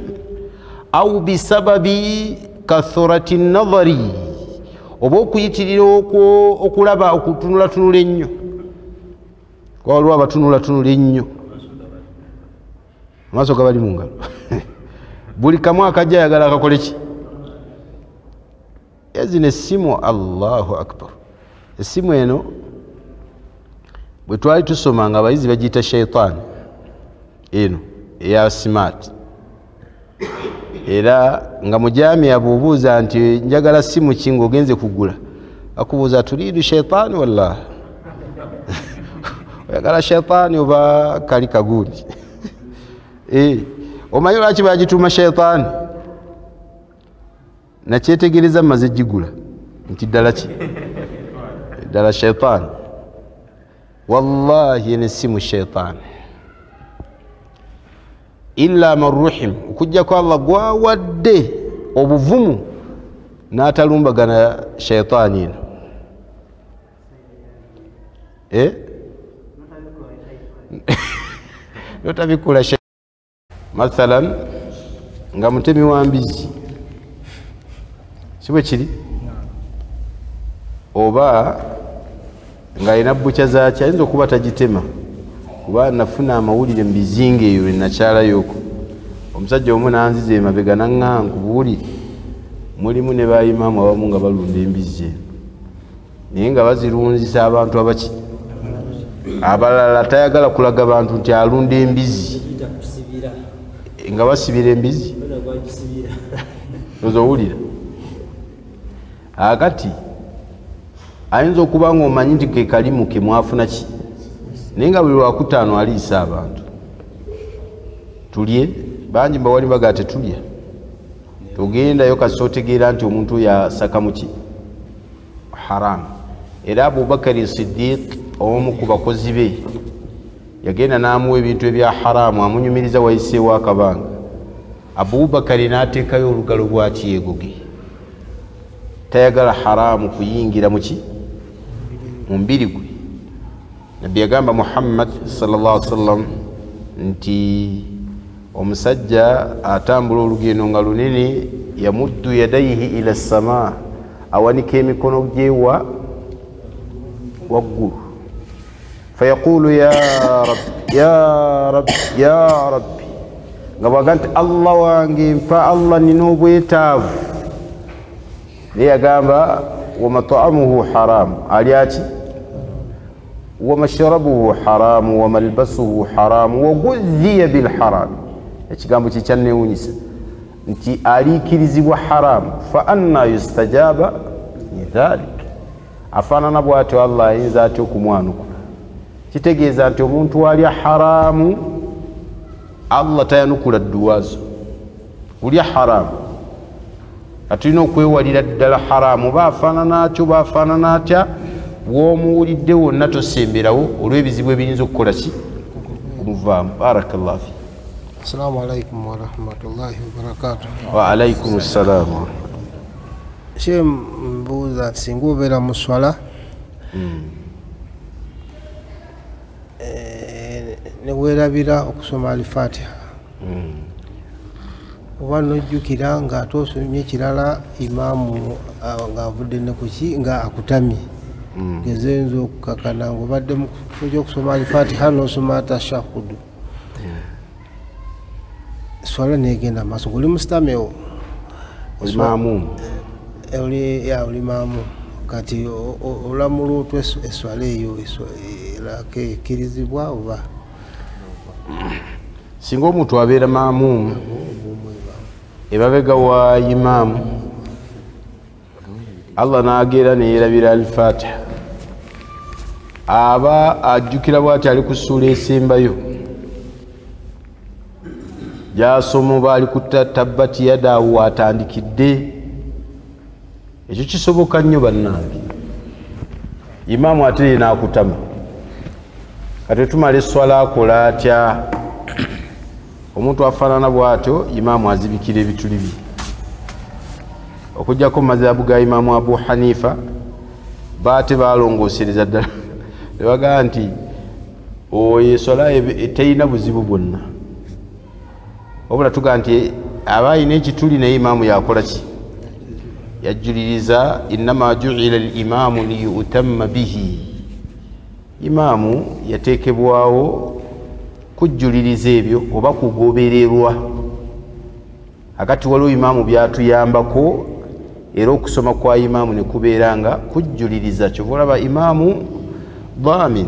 au bisababi kathurati nadhari oba okuyitirira okulaba okutunulatunula ennyo waliwo abatunulatunula ennyo amaaso gabali mu ngalo buli kamu akajja ayagala akakole ki yazina essimu Allahu akbar essimu eno bwe twali tusoma nga abayizi bagiyita shaitaani eno eya smart era nga mujamia bw'obuuza nti njagala simu ki ng'ogenze kugula akubuuza turiidu shaitaani walla oyagala shaitaani oba kali kagundi omanyi lwaki bagituuma shaitaani nakyetegereza maze gigula nti ddala ki ddala shaitaani wallahi ene si mu shaitaani illa man ruhim okujjako allah gwawadde obuvumu n'atalumbagana shaitaani eno notabikula mathalan nga mutemi wa mbizi si bwe kiri oba ng'alina bukya zaaki ayinza okuba tagitema kuba nafuna amawulire mu bizinga eyo lwe nakyalayooko omusajja omu nanziza emabega naŋŋanku buwuli mulimu ne bayimaamu abamu nga balunda embizi eno naye nga bazirunzisa abantu abaki abalala tayagala kulaga bantu nti alunda embizi nga basibira embizi ozowulira akati ayinza okuba nga omanyi nti ke kalimu ke mwafuna ki naye nga buli lwakutaano aliisa abantu tulye bangi mbawali bagaa tetulya togendayo kasi otegeera nti omuntu yasaka muki haramu era Abubakari Siddiq omu ku bakozi be yagenda n'amuwa ebintu ebya haramu amunyumiriza wayiseewo akabanga Abubakari n'ateekayo olugalo bw'ati yeegoge tayagala haramu kuyingira muki mu mbiri gwe nabbi yagamba Muhammad sallallahu alaihi wasallam nti omusajja atambula olugendo nga lunene yamuddu yadaihi ila samaa awanika emikono gye waggulu fayaqulu ya rabbi ya rabbi ya rabbi nga bwaga nti Allah wange mpa Allah nina obwetaavu naye yagamba wamat'amuhu haramu alyaki wamashrabuhu haramu wamalbasuhu haramu wagudhiya bilharamu ekigambo kyekyannewunyisa nti aliikirizibwa haramu fa anna yustajaba lidhalik afaanana bw'atyo Allah ayinza atya okumwanukula kitegeeza nti omuntu alya haramu Allah tayanukula dduwazo kulya haramu atulina okwewalira ddala haramu baafaanana atyo baafaanana atya bw'omuwulidde wonna tosemberawo olw'ebizibu ebiyinza okukola ki omuvaamu barakallahu fi. Assalamu alaikum warahmatullahi wabarakatuh. Wa alaikum assalamu. Sheikh mbuuza singa obeera mu swala ne weerabira okusoma al-Fatiha oba nojjukira nga ate osomye kirala imaamu ng'avudde ne kuki nga akutamye gezenza okukakana ng'obadde mu kifo ky'okusoma al-Fatiha n'osoma tashahudu swala negenda maaso ng'oli musitamewo oli maamu kati olamula otwa eswala eyo ekkirizibwa oba singa omuntu abeera maamuumu ebabega wa imaamu Allah n'ageera neyeerabira al-Fatiha aba ajjukira bw'ati ali ku ssuula esembayo gy'asoma oba ali ku tabbati yadaawu watandikidde ekyo kisoboka nnyo bannange imaamu ate ye n'akutama kati tumala esswala akola atya omuntu afaanana bw'atyo imaamu azibikira ebituli bye okujjako mazhabu ga imaamu Abu Hanifa baate balongoosereza ddala ne bagamba nti oyo esswala terina buzibu bwonna wabula tugaa nti aba ayina ekituli naye imaamu yakola ki yajjuliriza innama ju'ila al-imaamu liyutamma bihi imaamu yateekebwawo kujjuliriza ebyo oba kugobererwa akati waliwo imaamu byatuyambako era okusoma kwa imaamu ne kubeera nga kujjuliriza kyova olaba imaamu dhamin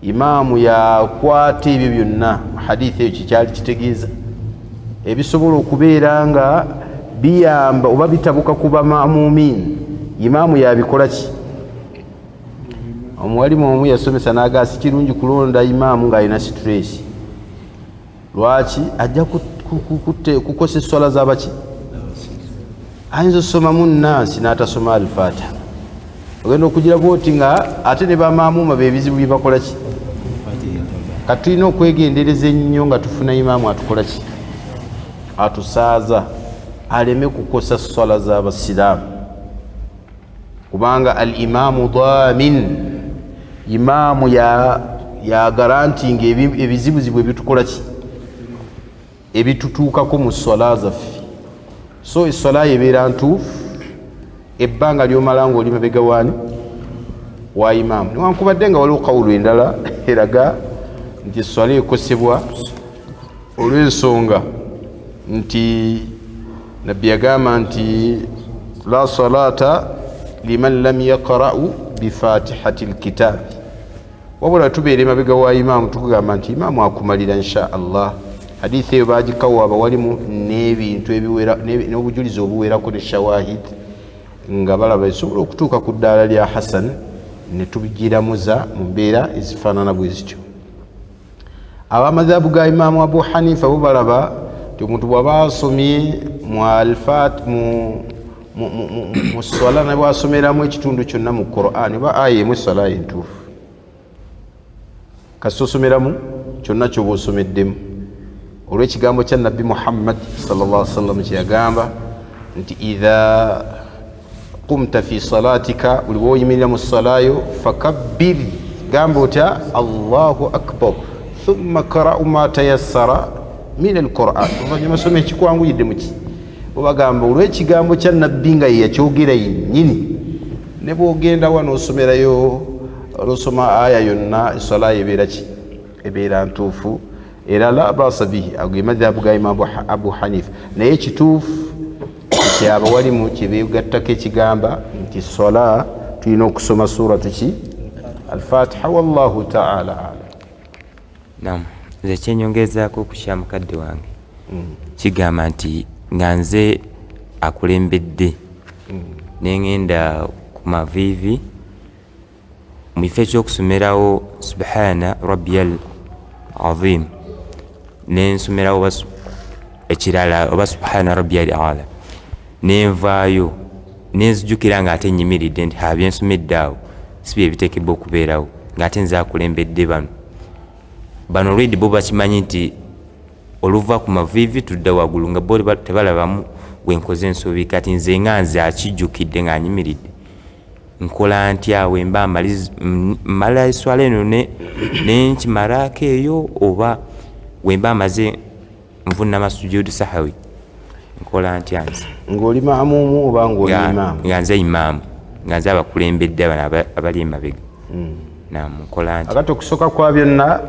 imaamu yakwata ebyo byonna hadithi eyo kikyali kitegeeza ebisobola okubeera nga biyamba oba bitabuka kuba maamumin imaamu yabikola ki omuwalimu omu yasomesa n'agaasi kirungi kulonda imaamu ng'alina stress. Lwaki? Ajja kukosa esswala z'abaki. Ayinza okusomamu nnansi n'atasoma al-Fatiha. Ogenda okugira bwoti nga ate ne bamaamuma beebizibu bye bakola ki. Kati tulina okwegendereza ennyo nga tufuna imaamu atukola ki, atusaaza aleme kukosa swala z'abasiraamu, kubanga al imaamu daamin, imaamu ya garantinga ebizibuzibu ebitukola ki, ebitutuukako mu swala zaffe. So esswala ebeera ntuufu ebbanga ly'omala ng'oli mabega waani wa imaamu. Newankubadde nga waliwo kawulu endala eraga nti esswala ekosebwa olw'ensonga nti nabbi yagamba nti la salata liman lam yaqra'u bifatihati lkitabi, wabula tubeere mabega wa imaamu tukugamba nti imaamu akumalira insha Allah. Hadithi eyo bagikawaaba walimu n'ebintu ebiwera n'obujulizi obuwerako ne shawahid nga balaba esobola okutuuka ku ddaala lya Hasan, ne tubigiramuza mu mbeera ezifaanana bwe zityo. Abamadhabu ga imaamu Abu Hanifa bo balaba nti omuntu bw'aba asomye mu swala ne bw'asomeramu ekitundu kyonna mu Qur'an oba aya emu esswala entuufu. Kasita osomeramu kyonna ky'oba osomeddemu olw'ekigambo kya Nabbi Muhammad sallallahu alaihi wasallam kye yagamba nti idha qumta fi salatika, buli bw'oyimirira mu ssalayo fakabbir, gamba otya Allahu akbar, thumma qara'u ma tayassara min al-Qur'an, oluvannyuma soma ekikwanguyidde muki. Bwebagamba olw'ekigambo kya Nabbi nga ye yakyogera yennyini, ne bw'ogenda wa n'osomerayo olw'osoma aya yonna essala ebeera ki, ebeera ntuufu. Era la baasa bihi, ago ge madhhabu ga Imaamu Abu Hanifa. Naye ekituufu nti abawalimu kye beegattako ekigamba nti sola tulina okusoma suratu ki, al-Fatiha, wallahu ta'ala alam. Naam, nze kyenyongezaako okukya mukadde wange kigamba nti nga nze akulembedde nengenda ku maviivi mu kifo ekyokusomerawo subhana rabbiyal azim, nensomerawo ekirala oba subhana rabbiyal ala, nenvaayo nenzijukira nga ate nyimiridde nti byensomedde awo si bye biteekebwa okubeerawo, ng'ate nze akulembedde bano olwedi bo bakimanyi nti oluva ku maviivi tudda waggulu nga bo tebalabamu wenkoze ensobi. Kati nze nga nze akijjukidde nga nyimiridde nkola ntya wemba mmala esswala eno nenkimalaako eyo, oba wemba amaze nvunnama sujudu sahawi nkola ntya nze? Ng'oli maamuumu oba ng'oli imaamu? Nga nze imaamu, nga nze abakulembedde abano abali emabega. Nkola ntya? Akati okusooka kwa byonna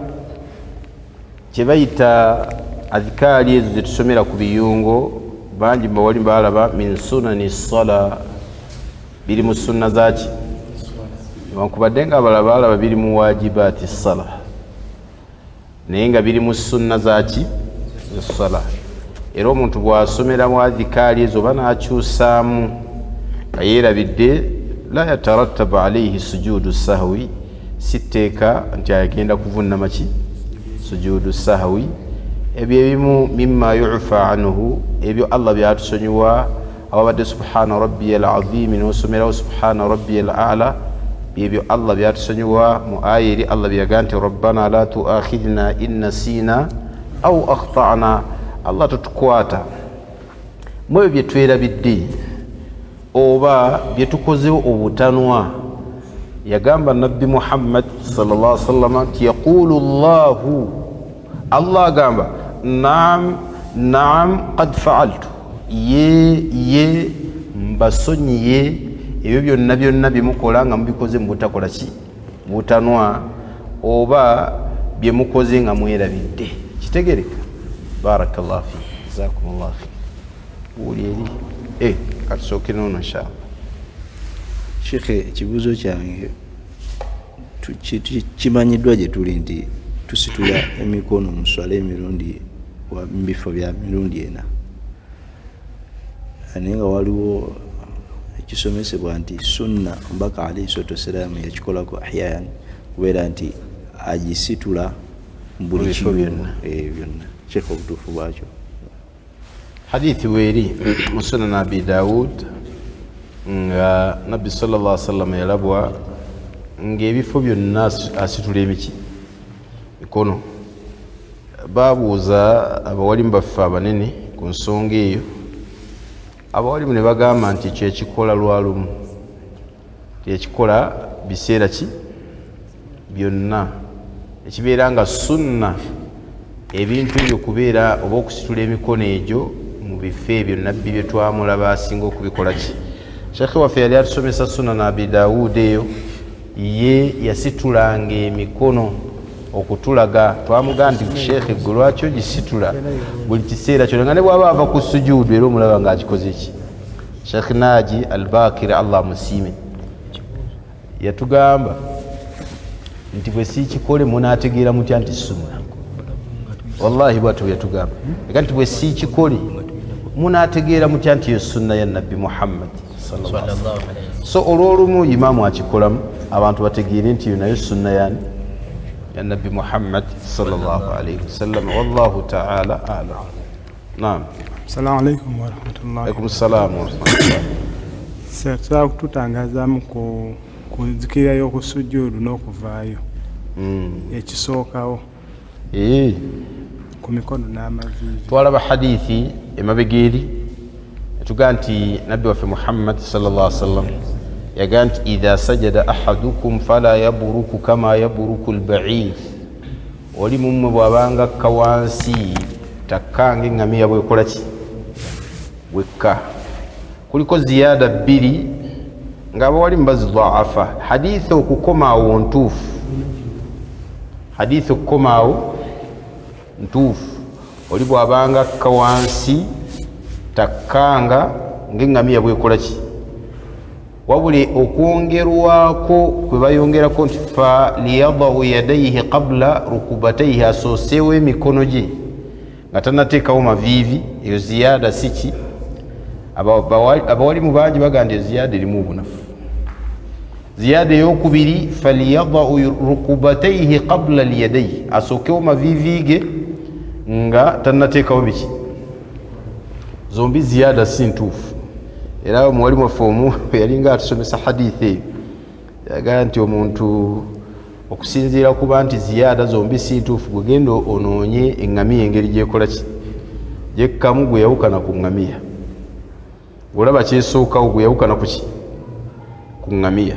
kye bayita adhikaari ezo ze tusomera ku biyungo, bangi mbawali balaba min sunani sala, biri mu sunna zaki, newankubadde nga abalala balaba biri mu wajibaati sala, naye nga biri mu sunna zaki sala. Era omuntu bw'asomera mu adhikaari ezo oba n'akyusaamu nga yeerabidde la yatarattabu alayhi sujudu sahwi, si tteeka nti agenda kuvunnama ki, sujudu sahwi. Ebyo ebimu mimma yu'fa anhu, ebyo Allah byatusonyiwa awabadde subhana rabbiyal azim n'osomerawo subhana rabbiyal a'la, ebyo Allah byatusonyiwa mu aya eri Allah byaga nti rabbana la tu'akhidhna in nasina aw akhta'na. Allah tutukwata mu ebyo bye twerabidde oba bye tukozewo obutanwa. Yagamba Nabbi Muhammad sallallahu alaihi wasallam nti yaqulu Allahu, Allah agamba naam qad fa'altu, ye mbasonyiye ebyo byonna byonna byemukola nga mubikoze mu butakola ki, butanwa, oba byemukoze nga mwerabidde. Kitegereka? Barakallahu fi, jazakumullahu fi. Uli eri katusooke noono inshallah. Shekhe, ekibuuzo kyange kimanyiddwa gye tuli nti tusitula emikono mu swala emirundi mu bifo bya mirundi ena, naye nga waliwo kisomesebwa nti sunna mbaka alayhi salatu wassalamu yakikolako ahyayan kubeera nti agisitula buli kimu byonna kyeko obutuufu bwakyo. hadithi weeri mu sunan abi daud nga nabbi sallallahu alaihi wasallam yalabwa ng'ebifo byonna asitula emiki mikono. Babuuza abawalimu baffe abanene ku nsonga eyo, abawalimu ne bagamba nti ekyo ekikola lwalumu, ekikola biseera ki byonna, ekibeera nga sunna ebintu ebyo kubeera oba okusitula emikono egyo mu bifo ebyo nabbi bye twamulaba asinga okubikola ki. Sheekhe waffe yali atusomesa sunan abi daawud eyo, ye yasitulanga emikono okutulaga. Twamugamba nti sheekhe gwe lwaki ogisitula buli kiseera kyonna nga ne bw'aba ava ku sujuudu era omulaba ng'akikoze ki. Sheekh Naji Albakir Allah musiime yatugamba nti bwe siikikole munaategeera mutya nti sunna. Wallahi bw'atyo yatugamba eka nti bwe siikikole munaategeera mutya nti yo sunna ya nabbi Muhammad sallallahu alaihi wasallam. So olw'olumu imaamu akikolamu abantu bategeere nti yo nayo sunna yani ya nabbi Muhammad sallallahu alaihi wasallam. Wallahu ta'ala a'lam. Naam. Assalamu alaikum wa rahmatullahi. Alaikum assalam wa rahmatullahi. Sasa kututangazamu ku zikira y'okusujudu n'okuvaayo ekisookawo ku mikono n'amaviivi. Twalaba hadithi emabegeri etugaa nti nabbi waffe Muhammad sallallahu alaihi wasallam yagaa nti idha sajada ahadukum fala yaburuku kama yaburuku al-ba'ir, oli mumwe bw'abanga akka wansi takkange eŋŋamiya bw'ekola ki bwekka. Kuliko ziyada bbiri ng'abawalimu bazidhaafa. Hadithi okukomaawo ntuufu, hadithi okukomaawo ntuufu, oli bw'abanga akka wansi takkanga ng'eŋŋamiya bw'ekola ki. Wabule okwongerwako kwe bayongerako nti fa liyadahu yadaihi qabla rukubataihi, asooseewo emikono gye nga tannateekawo maviivi. Eyo ziyada siki. Abawalimu bangi bagamba eyo ziyada erimu obunafu. Ziyada ey'okubiri faliyadahu rukubataihi qabla liyadaihi, asookewo maviivi ge nga tannateekawo biki. Zombi ziyada si ntuufu. Era omuwalimu waffe omu yalinga atusomesa hadithi eyo yagamba nti omuntu okusinziira kuba nti ziyada zombi si ntuufu, gwe genda onoonye eŋŋamiya engeri gyekola ki gyekkamu gwe yawukana ku ŋŋamiya. Olaba kyesookawo gwe yawukana ku ki ku ŋŋamiya.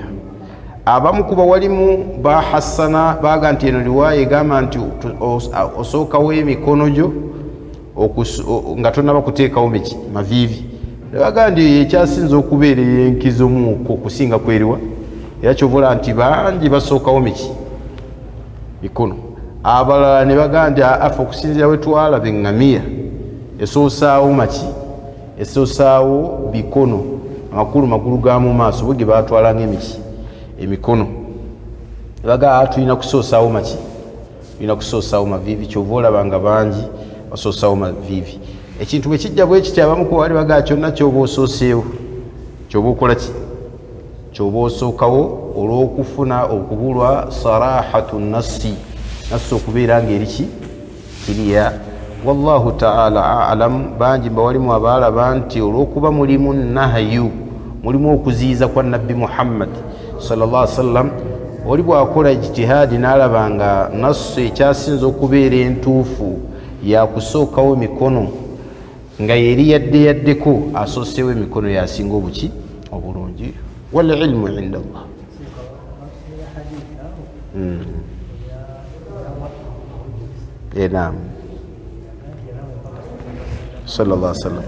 Abamu ku bawalimu bahassana baga nti eno riwaaya egamba nti osookawo emikono gyo nga tonnaba kuteekawo miki maviivi. Baga nti ekyasinza okubeera enkizo muko okusinga kweriwa, era kyobola nti bangi basookawo miki mikono. Abalala ne baga nti afa okusinzira we twalaba eŋŋamiya esoosaawo maki, esoosaawo bikono amakulu magulu ga mu maaso bwe ge baatwalanga emiki emikono. Baga tulina kusoosaawo maki, tulina kusoosaawo maviivi. Kyova olaba nga bangi basoosaawo maviivi. Ekintu bwe kijja bwe kiti abamu ku bali baga kyonna kyoba osooseewo kyoba okola ki, kyoba osookawo olw'okufuna okubulwa sarahatu nassi, nassi okubeera ng'eri ki kiriya. Wallahu ta'ala a'lam. Bangi bawalimu abaalaba nti olw'okuba mulimu nahayu, mulimu okuziyiza kwa nabbi Muhammad sallallahu alaihi wasallam, oli bw'akola ijtihaadi n'alaba nga nassi ekyasinza okubeera entuufu yakusookawo mikono nga yeri yaddeko asooseewo emikono yasinga obuki obulungi. Wal ilmu inda Allah. Naam. Sallallahu alaihi wasallam.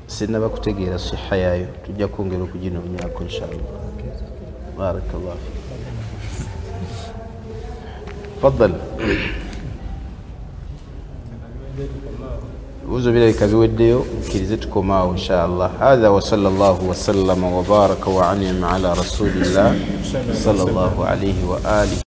Sinaba kutegeera siha yaayo, tujja kwongera okuginonyako inshallah. Barakallahu fik. تفضل. uzo birabika biweddeyo mukkirize tukomaawo inshallah. Hadha wa sallallahu wa sallama wa baraka wa an'ama ala rasulillah sallallahu alayhi wa alihi.